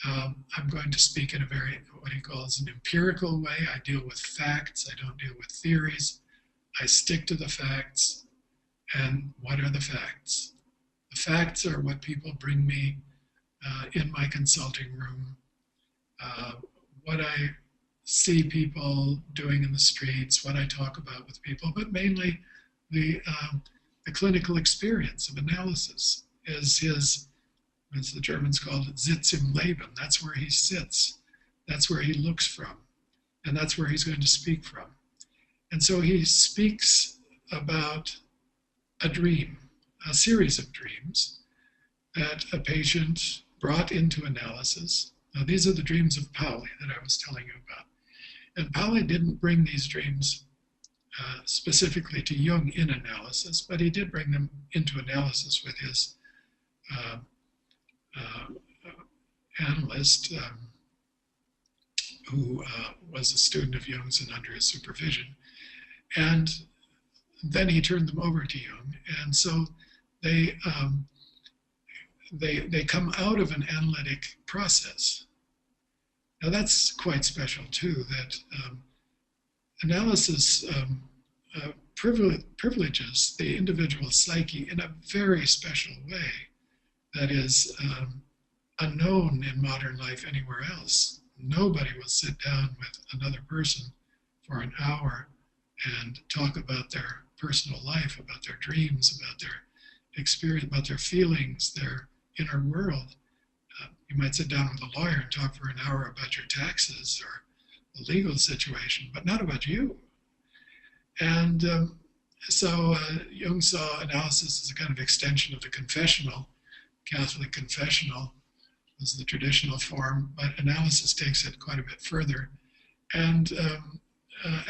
I'm going to speak in a very, what he calls an empirical way. I deal with facts. I don't deal with theories. I stick to the facts. And what are the facts? The facts are what people bring me in my consulting room, what I see people doing in the streets, what I talk about with people, but mainly the clinical experience of analysis is his, as the Germans called it, Sitz im Leben. That's where he sits. That's where he looks from. And that's where he's going to speak from. And so he speaks about a dream, a series of dreams that a patient brought into analysis. Now, these are the dreams of Pauli that I was telling you about. And Pauli didn't bring these dreams specifically to Jung in analysis, but he did bring them into analysis with his analyst, who was a student of Jung's and under his supervision. And then he turned them over to Jung. And so they come out of an analytic process. Now that's quite special too, that analysis privileges the individual psyche in a very special way that is unknown in modern life anywhere else. Nobody will sit down with another person for an hour and talk about their personal life, about their dreams, about their experience, about their feelings, their inner world. You might sit down with a lawyer and talk for an hour about your taxes or the legal situation, but not about you. And so Jung saw analysis as a kind of extension of the confessional. Catholic confessional was the traditional form, but analysis takes it quite a bit further and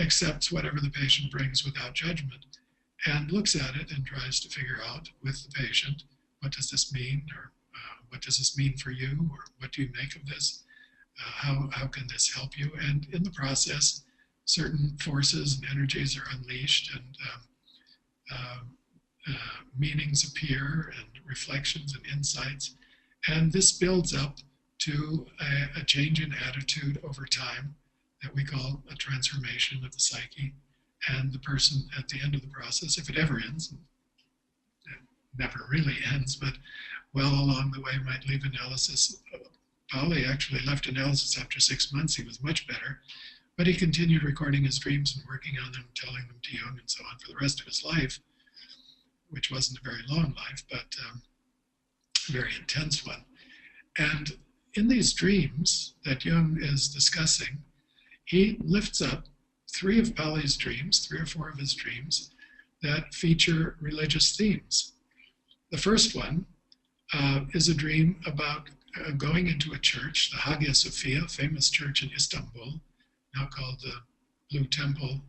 accepts whatever the patient brings without judgment and looks at it and tries to figure out with the patient, what does this mean, or what does this mean for you, or what do you make of this? How can this help you? And in the process, certain forces and energies are unleashed, and meanings appear, and reflections and insights. And this builds up to a change in attitude over time that we call a transformation of the psyche. And the person at the end of the process, if it ever ends, it never really ends, but well along the way might leave analysis. Pauli actually left analysis after 6 months. He was much better, but he continued recording his dreams and working on them, telling them to Jung and so on for the rest of his life, which wasn't a very long life, but a very intense one. And in these dreams that Jung is discussing, he lifts up 3 of Pauli's dreams, 3 or 4 of his dreams, that feature religious themes. The first one is a dream about going into a church, the Hagia Sophia, famous church in Istanbul, now called the Blue Temple,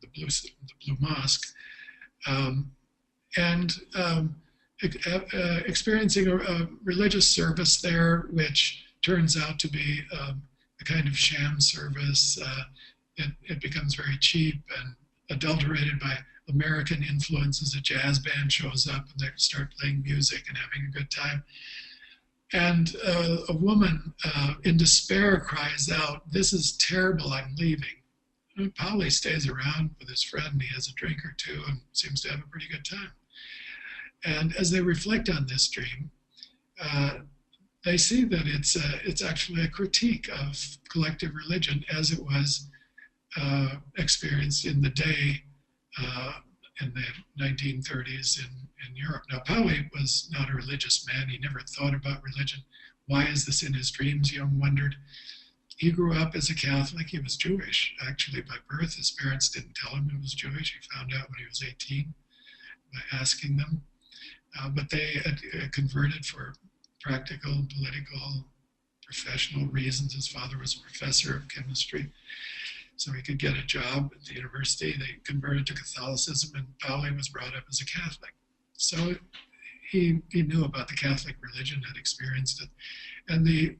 the Blue Mosque, and experiencing a religious service there, which turns out to be a kind of sham service. It becomes very cheap and adulterated by American influences. A jazz band shows up and they start playing music and having a good time. And a woman in despair cries out, "This is terrible, I'm leaving." And Pauli stays around with his friend. He has a drink or two and seems to have a pretty good time. And as they reflect on this dream, they see that it's actually a critique of collective religion as it was experienced in the day in the 1930s in Europe. Now, Pauli was not a religious man. He never thought about religion. Why is this in his dreams? Jung wondered. He grew up as a Catholic. He was Jewish, actually, by birth. His parents didn't tell him he was Jewish. He found out when he was 18 by asking them. But they had converted for practical, political, professional reasons. His father was a professor of chemistry, so he could get a job at the university. They converted to Catholicism, and Pauli was brought up as a Catholic. So he knew about the Catholic religion, had experienced it. And the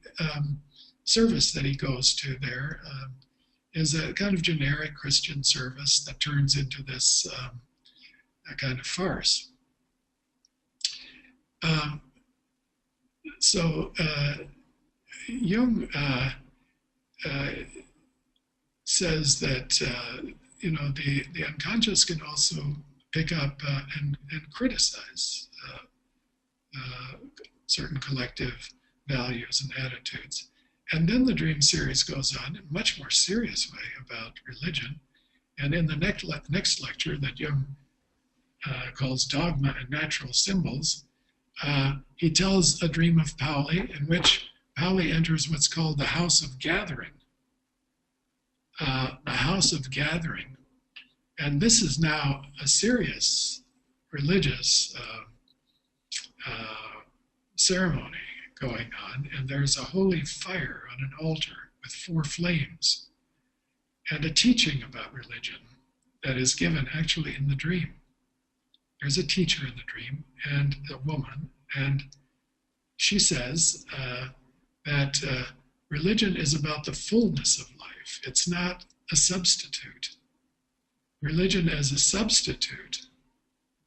service that he goes to there is a kind of generic Christian service that turns into this a kind of farce. So Jung says that the unconscious can also pick up and criticize certain collective values and attitudes. And then the dream series goes on in a much more serious way about religion. And in the next lecture that Jung calls Dogma and Natural Symbols, he tells a dream of Pauli in which Pauli enters what's called the House of Gathering. The House of Gathering. And this is now a serious religious ceremony going on, and there's a holy fire on an altar with 4 flames, and a teaching about religion that is given actually in the dream. There's a teacher in the dream, and a woman, and she says that religion is about the fullness of life. It's not a substitute. Religion as a substitute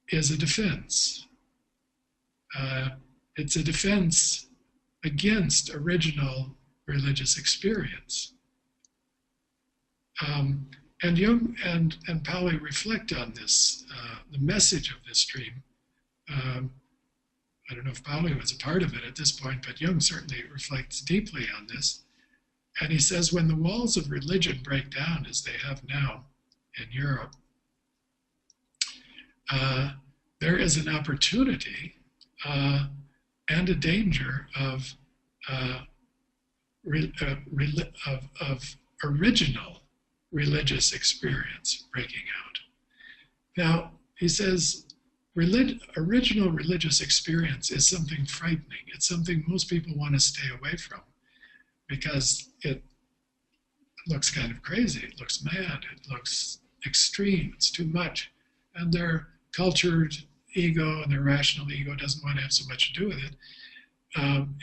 is a defense. It's a defense against original religious experience. And Jung and Pauli reflect on this, the message of this dream. I don't know if Pauli was a part of it at this point, but Jung certainly reflects deeply on this. And he says, when the walls of religion break down, as they have now in Europe, there is an opportunity and a danger of original religious experience breaking out. Now, he says, original religious experience is something frightening. It's something most people want to stay away from because it looks kind of crazy. It looks mad. It looks extreme. It's too much. And their cultured ego and their rational ego doesn't want to have so much to do with it.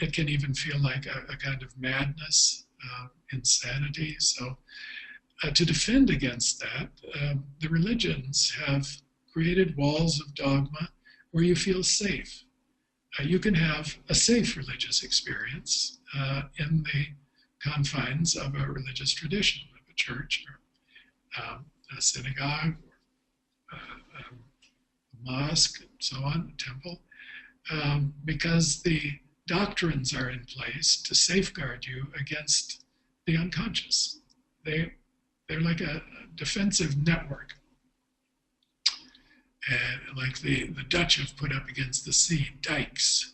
It can even feel like a kind of madness, insanity. So to defend against that, the religions have created walls of dogma where you feel safe. You can have a safe religious experience in the confines of a religious tradition, of a church or a synagogue, or a mosque, and so on, a temple, because the doctrines are in place to safeguard you against the unconscious. They're like a defensive network, like the Dutch have put up against the sea, dikes,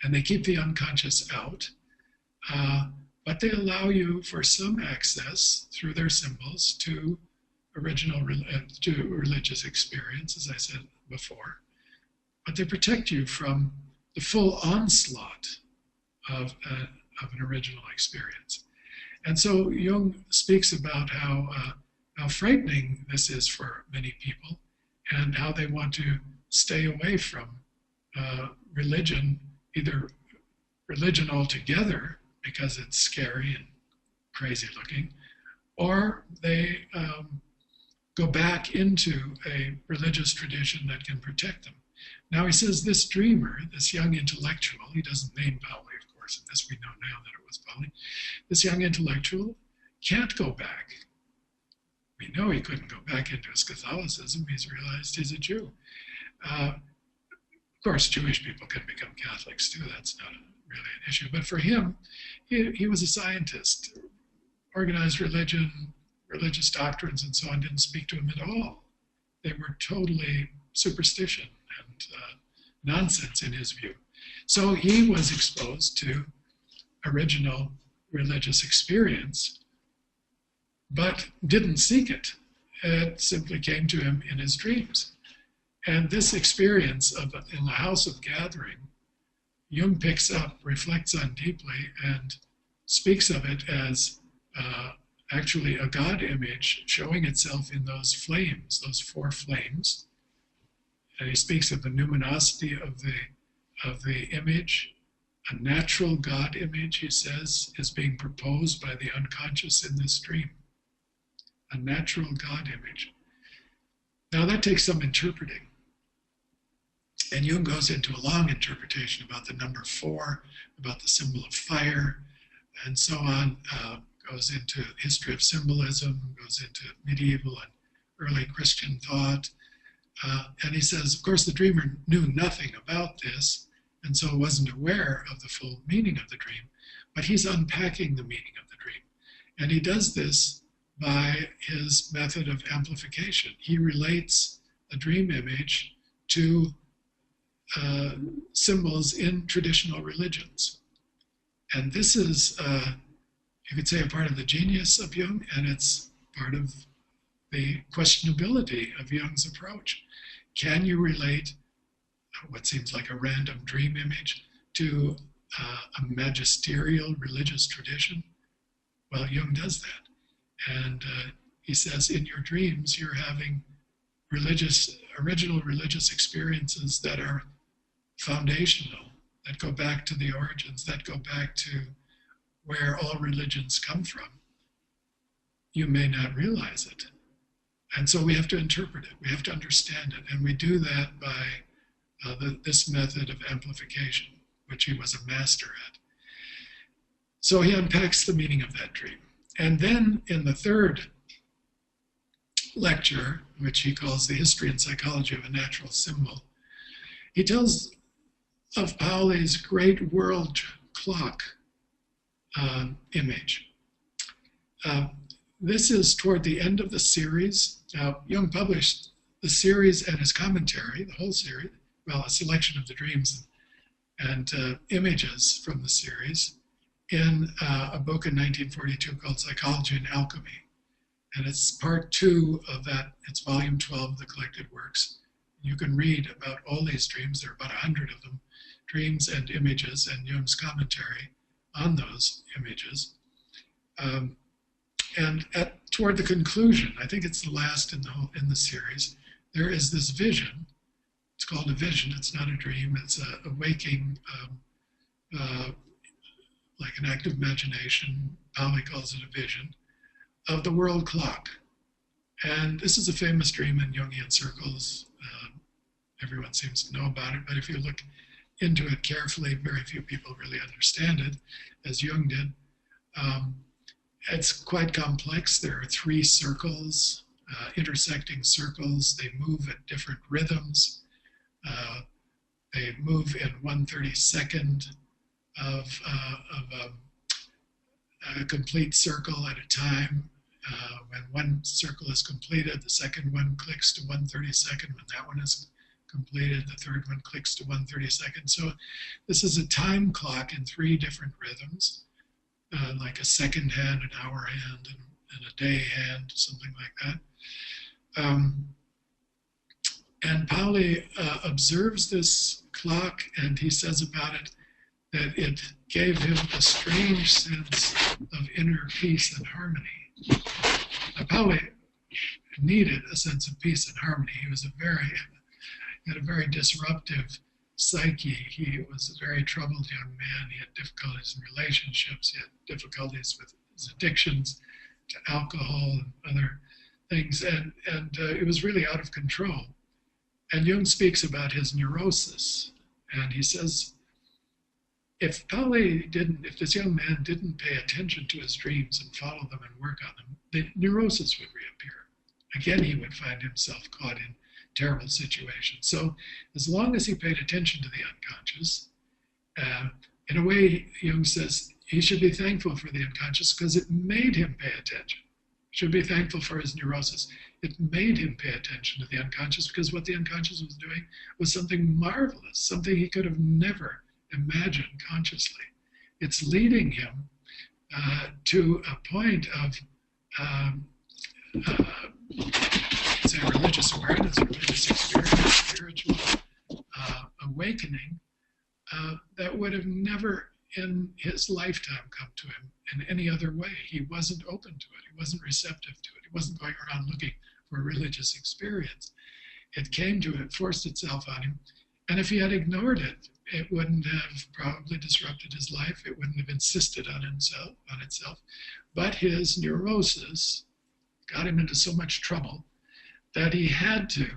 and they keep the unconscious out, but they allow you for some access through their symbols to to religious experience, as I said before, but they protect you from the full onslaught of an original experience. And so Jung speaks about how frightening this is for many people and how they want to stay away from religion, either religion altogether because it's scary and crazy looking, or they go back into a religious tradition that can protect them. Now he says this dreamer, this young intellectual, he doesn't name Pauli, of course, in this we know now that it was Pauli, this young intellectual can't go back. We know he couldn't go back into his Catholicism. He's realized he's a Jew. Of course, Jewish people can become Catholics too. That's not really an issue. But for him, he was a scientist. Organized religion, religious doctrines, and so on didn't speak to him at all. They were totally superstition and nonsense in his view. So he was exposed to original religious experience, but didn't seek it. It simply came to him in his dreams. And this experience in the House of Gathering, Jung picks up, reflects on deeply, and speaks of it as actually a God image showing itself in those flames, those four flames. And he speaks of the numinosity of the image. A natural God image, he says, is being proposed by the unconscious in this dream. A natural God image. Now that takes some interpreting. And Jung goes into a long interpretation about the number 4, about the symbol of fire, and so on. Goes into history of symbolism, goes into medieval and early Christian thought. And he says, of course, the dreamer knew nothing about this, and so wasn't aware of the full meaning of the dream, but he's unpacking the meaning of the dream. And he does this by his method of amplification. He relates a dream image to symbols in traditional religions. And this is, you could say, a part of the genius of Jung, and it's part of the questionability of Jung's approach. Can you relate what seems like a random dream image to a magisterial religious tradition? Well, Jung does that. And he says, in your dreams, you're having original religious experiences that are foundational, that go back to the origins, that go back to where all religions come from. You may not realize it. And so we have to interpret it, we have to understand it, and we do that by this method of amplification, which he was a master at. So he unpacks the meaning of that dream. And then in the third lecture, which he calls The History and Psychology of a Natural Symbol, he tells of Pauli's great world clock image. This is toward the end of the series. Now, Jung published the series and his commentary, the whole series, well, a selection of the dreams and images from the series, in a book in 1942 called Psychology and Alchemy. And it's part 2 of that, it's volume 12 of the collected works. You can read about all these dreams, there are about 100 of them, dreams and images, and Jung's commentary on those images. And toward the conclusion, I think it's the last in the series, there is this vision. It's called a vision. It's not a dream. It's a waking, like an active imagination. Pauli calls it a vision of the world clock. And this is a famous dream in Jungian circles. Everyone seems to know about it, but if you look into it carefully, very few people really understand it, as Jung did. It's quite complex. There are 3 circles, intersecting circles. They move at different rhythms. They move in 1/32 of a complete circle at a time. When one circle is completed, the second one clicks to 1/32. When that one is completed, the third one clicks to 1/32. So this is a time clock in 3 different rhythms, like a second hand, an hour hand, and a day hand, something like that. And Pauli observes this clock, and he says about it that it gave him a strange sense of inner peace and harmony. Now, Pauli needed a sense of peace and harmony. He had a very disruptive psyche. He was a very troubled young man. He had difficulties in relationships. He had difficulties with his addictions to alcohol and other things, and it was really out of control. And Jung speaks about his neurosis, and he says, if this young man didn't pay attention to his dreams and follow them and work on them, the neurosis would reappear. Again, he would find himself caught in terrible situations. So as long as he paid attention to the unconscious, in a way, Jung says, he should be thankful for the unconscious because it made him pay attention. Should be thankful for his neurosis. It made him pay attention to the unconscious because what the unconscious was doing was something marvelous, something he could have never imagined consciously. It's leading him to a point of say religious awareness, religious experience, spiritual awakening that would have never in his lifetime come to him in any other way. He wasn't open to it. He wasn't receptive to it. He wasn't going around looking for a religious experience. It came to it, forced itself on him. And if he had ignored it, it wouldn't have probably disrupted his life. It wouldn't have insisted on itself. But his neurosis got him into so much trouble that he had to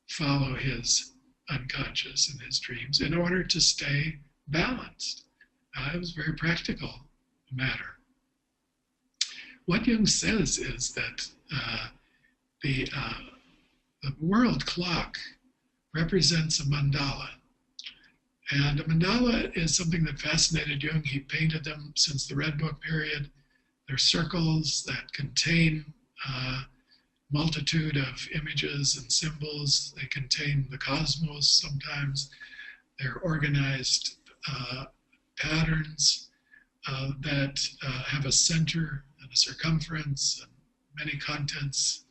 follow his unconscious and his dreams in order to stay balanced. It was a very practical matter. What Jung says is that the world clock represents a mandala. And a mandala is something that fascinated Jung. He painted them since the Red Book period. They're circles that contain a multitude of images and symbols. They contain the cosmos sometimes. They're organized patterns that have a center and a circumference and many contents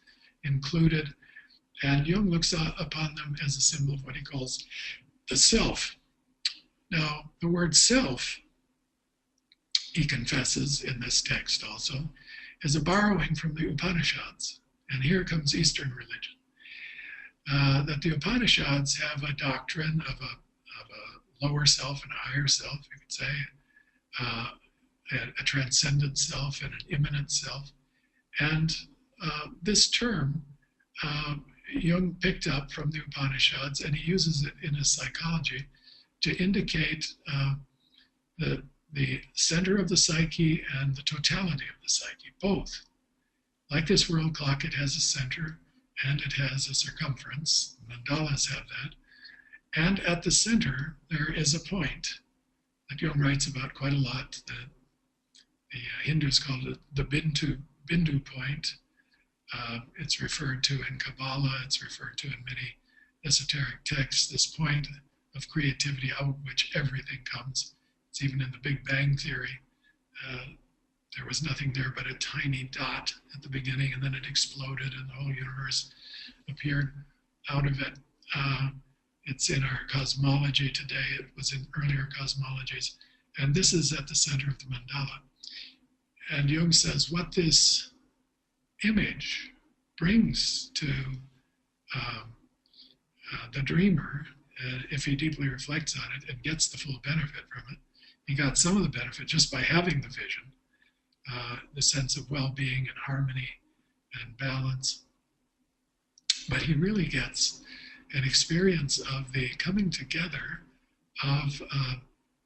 included. And Jung looks upon them as a symbol of what he calls the self. Now, the word self, he confesses in this text also, is a borrowing from the Upanishads. And here comes Eastern religion. That the Upanishads have a doctrine of a lower self and a higher self, you could say, a transcendent self and an immanent self. And this term, Jung picked up from the Upanishads, and he uses it in his psychology to indicate the center of the psyche and the totality of the psyche, both. Like this world clock, it has a center and it has a circumference. Mandalas have that. And at the center, there is a point that Jung writes about quite a lot. The Hindus call it the Bindu point. It's referred to in Kabbalah. It's referred to in many esoteric texts, this point of creativity out of which everything comes. It's even in the Big Bang Theory. There was nothing there but a tiny dot at the beginning, and then it exploded and the whole universe appeared out of it. It's in our cosmology today. It was in earlier cosmologies. And this is at the center of the mandala. And Jung says what this image brings to the dreamer, if he deeply reflects on it and gets the full benefit from it, he got some of the benefit just by having the vision, the sense of well-being and harmony and balance. But he really gets an experience of the coming together of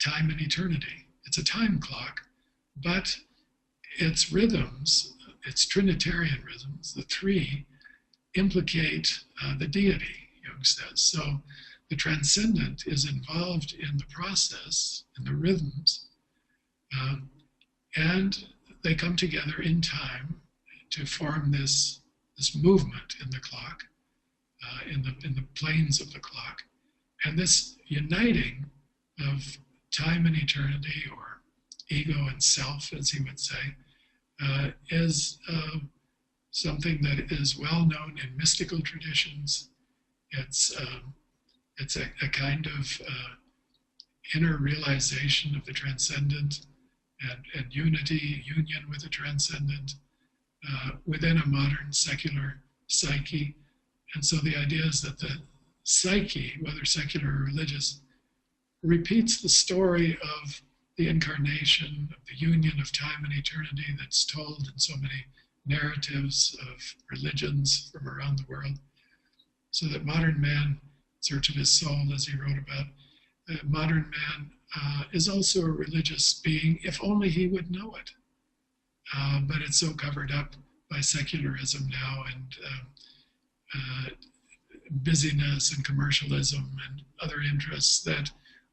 time and eternity. It's a time clock, but its rhythms, its Trinitarian rhythms, the three, implicate the deity, Jung says. So the transcendent is involved in the process, in the rhythms, and they come together in time to form this movement in the clock, in the planes of the clock. And this uniting of time and eternity, or ego and self, as he would say, is something that is well known in mystical traditions. It's a kind of inner realization of the transcendent and unity, union with the transcendent within a modern secular psyche. And so the idea is that the psyche, whether secular or religious, repeats the story of the incarnation, of the union of time and eternity that's told in so many narratives of religions from around the world. So that modern man, in search of his soul, as he wrote about, modern man is also a religious being, if only he would know it. But it's so covered up by secularism now and busyness and commercialism and other interests that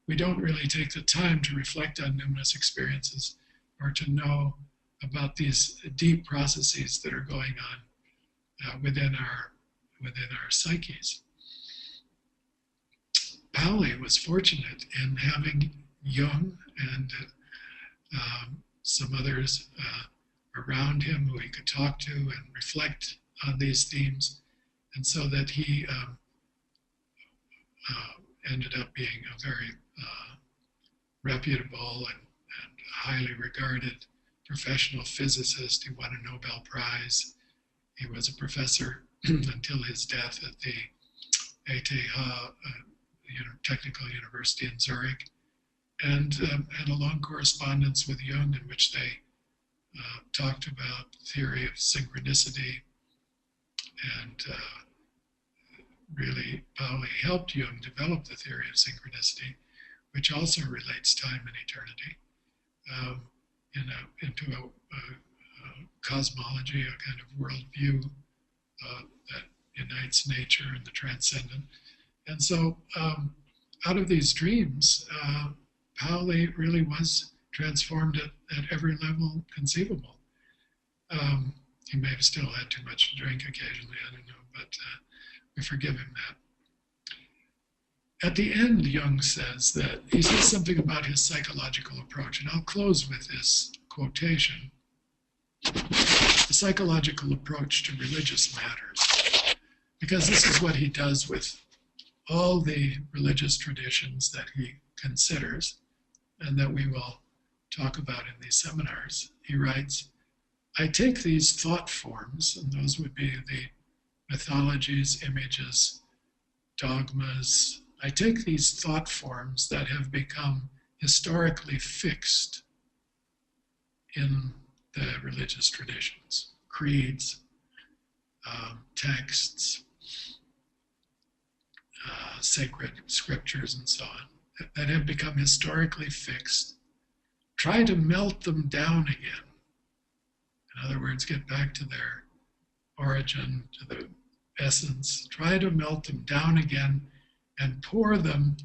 we don't really take the time to reflect on numinous experiences or to know about these deep processes that are going on within our psyches. Pauli was fortunate in having Jung and some others around him who he could talk to and reflect on these themes, and so that he ended up being a very reputable and highly regarded professional physicist. He won a Nobel Prize. He was a professor until his death at the ETH Technical University in Zurich, and had a long correspondence with Jung in which they talked about the theory of synchronicity, and really Pauli helped Jung develop the theory of synchronicity, which also relates time and eternity into a cosmology, a kind of worldview that unites nature and the transcendent. And so out of these dreams, Pauli really was transformed at every level conceivable. He may have still had too much to drink occasionally, I don't know, but we forgive him that. At the end, Jung says that he says something about his psychological approach, and I'll close with this quotation. The psychological approach to religious matters, because this is what he does with all the religious traditions that he considers and that we will talk about in these seminars. He writes, I take these thought forms, and those would be the mythologies, images, dogmas. I take these thought forms that have become historically fixed in the religious traditions, creeds, texts, sacred scriptures, and so on, that have become historically fixed, try to melt them down again. In other words, get back to their origin, to the essence, try to melt them down again and pour them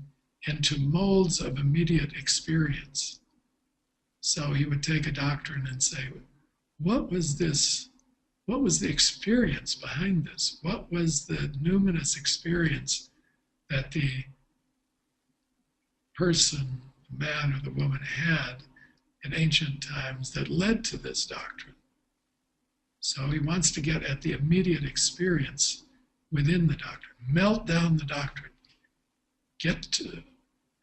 into molds of immediate experience. So he would take a doctrine and say, what was this? What was the experience behind this? What was the numinous experience that the person, the man or the woman had in ancient times that led to this doctrine? So he wants to get at the immediate experience within the doctrine, melt down the doctrine, get to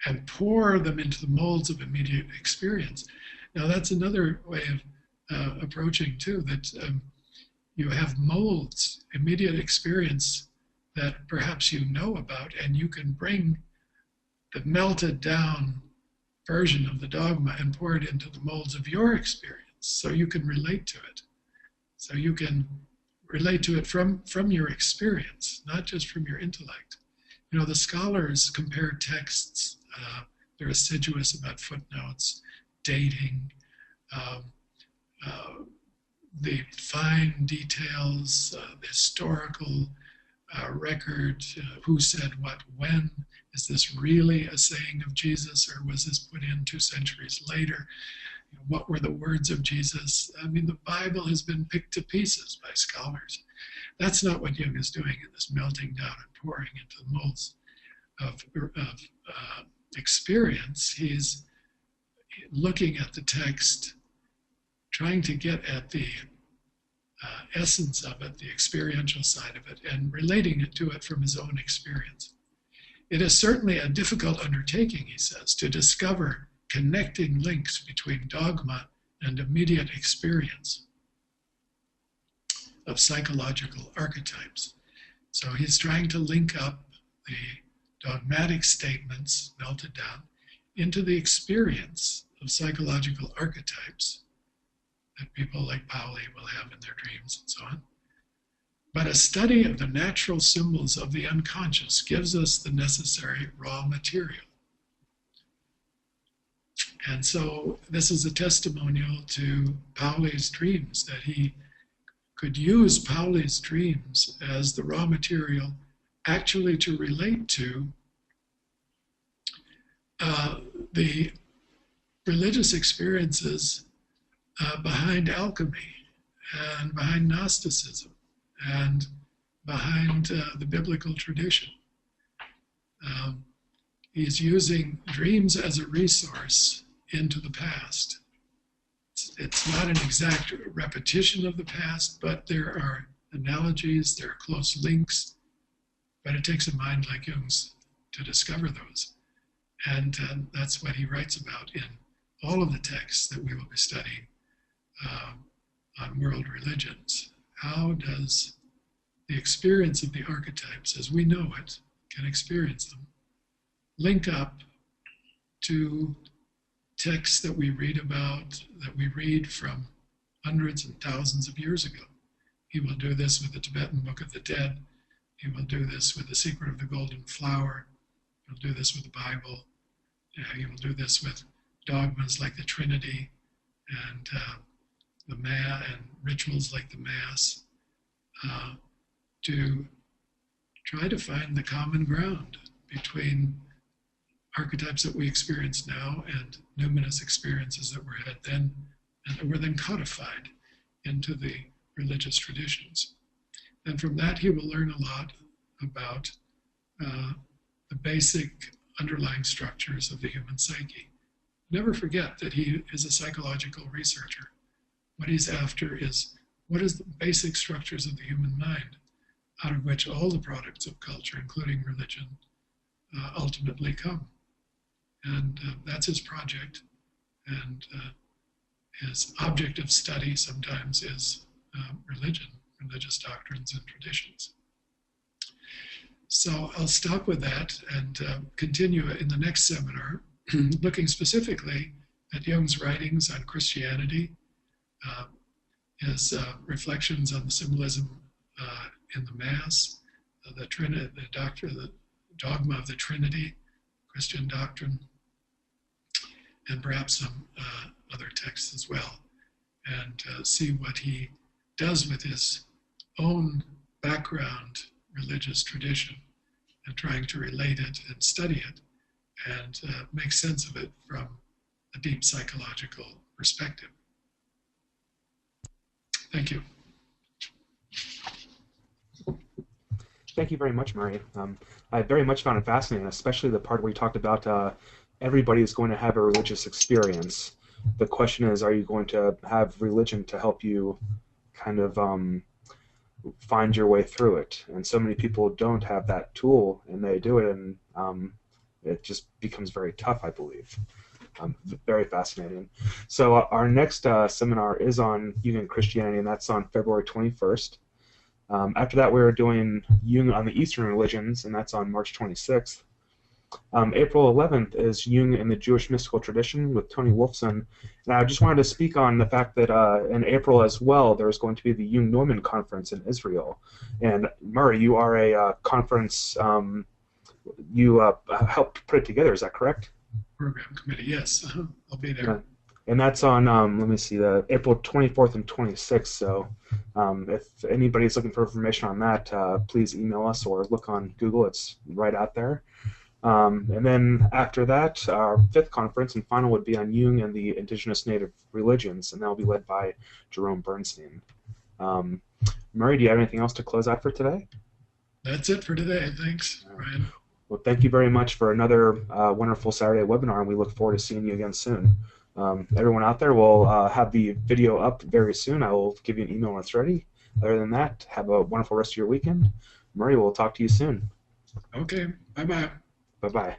and pour them into the molds of immediate experience. Now that's another way of approaching too, that you have molds, immediate experience that perhaps you know about, and you can bring the melted down version of the dogma and pour it into the molds of your experience, so you can relate to it. So you can relate to it from your experience, not just from your intellect. You know, the scholars compare texts. They're assiduous about footnotes, dating, the fine details, the historical record, who said what when. Is this really a saying of Jesus, or was this put in 2 centuries later? What were the words of Jesus? I mean, the Bible has been picked to pieces by scholars. That's not what Jung is doing in this melting down and pouring into the molds of experience. He's looking at the text, trying to get at the essence of it, the experiential side of it, and relating it to it from his own experience. It is certainly a difficult undertaking, he says, to discover connecting links between dogma and immediate experience of psychological archetypes. So he's trying to link up the dogmatic statements melted down into the experience of psychological archetypes that people like Pauli will have in their dreams and so on. But a study of the natural symbols of the unconscious gives us the necessary raw material. And so this is a testimonial to Pauli's dreams, that he could use Pauli's dreams as the raw material actually to relate to the religious experiences behind alchemy and behind Gnosticism and behind the biblical tradition. He's using dreams as a resource into the past. It's not an exact repetition of the past, but there are analogies, there are close links, but it takes a mind like Jung's to discover those. And that's what he writes about in all of the texts that we will be studying on world religions. How does the experience of the archetypes, as we know it, can experience them, link up to texts that we read about, that we read from hundreds and thousands of years ago? He will do this with the Tibetan Book of the Dead. He will do this with The Secret of the Golden Flower. He'll do this with the Bible. He will do this with dogmas like the Trinity and and rituals like the Mass, to try to find the common ground between archetypes that we experience now and numinous experiences that were had then and that were then codified into the religious traditions. And from that, he will learn a lot about the basic underlying structures of the human psyche. Never forget that he is a psychological researcher. What he's after is what is the basic structures of the human mind, out of which all the products of culture, including religion, ultimately come. And that's his project. And his object of study sometimes is religion, religious doctrines and traditions. So I'll stop with that and continue in the next seminar, looking specifically at Jung's writings on Christianity, his reflections on the symbolism in the Mass, the dogma of the Trinity, Christian doctrine, and perhaps some other texts as well, and see what he does with his own background religious tradition and trying to relate it and study it and make sense of it from a deep psychological perspective. Thank you. Thank you very much, Murray. I very much found it fascinating, especially the part where you talked about everybody is going to have a religious experience. The question is, are you going to have religion to help you kind of find your way through it? And so many people don't have that tool, and they do it, and it just becomes very tough, I believe. Very fascinating. So our next seminar is on Jung and Christianity, and that's on February 21st. After that, we're doing Jung on the Eastern religions, and that's on March 26th. April 11th is Jung in the Jewish mystical tradition with Tony Wolfson. And I just wanted to speak on the fact that in April as well, there's going to be the Jung Neumann Conference in Israel. And Murray, you are a conference, you helped put it together, is that correct? Program committee, yes. I'll be there. And that's on, let me see, April 24th and 26th. So if anybody's looking for information on that, please email us or look on Google. It's right out there. And then after that, our fifth conference and final would be on Jung and the indigenous native religions, and that will be led by Jerome Bernstein. Murray, do you have anything else to close out for today? That's it for today. Thanks, Ryan. Well, thank you very much for another wonderful Saturday webinar, and we look forward to seeing you again soon. Everyone out there, will have the video up very soon. I will give you an email when it's ready. Other than that, have a wonderful rest of your weekend. Murray, we'll talk to you soon. Okay. Bye-bye. Bye-bye.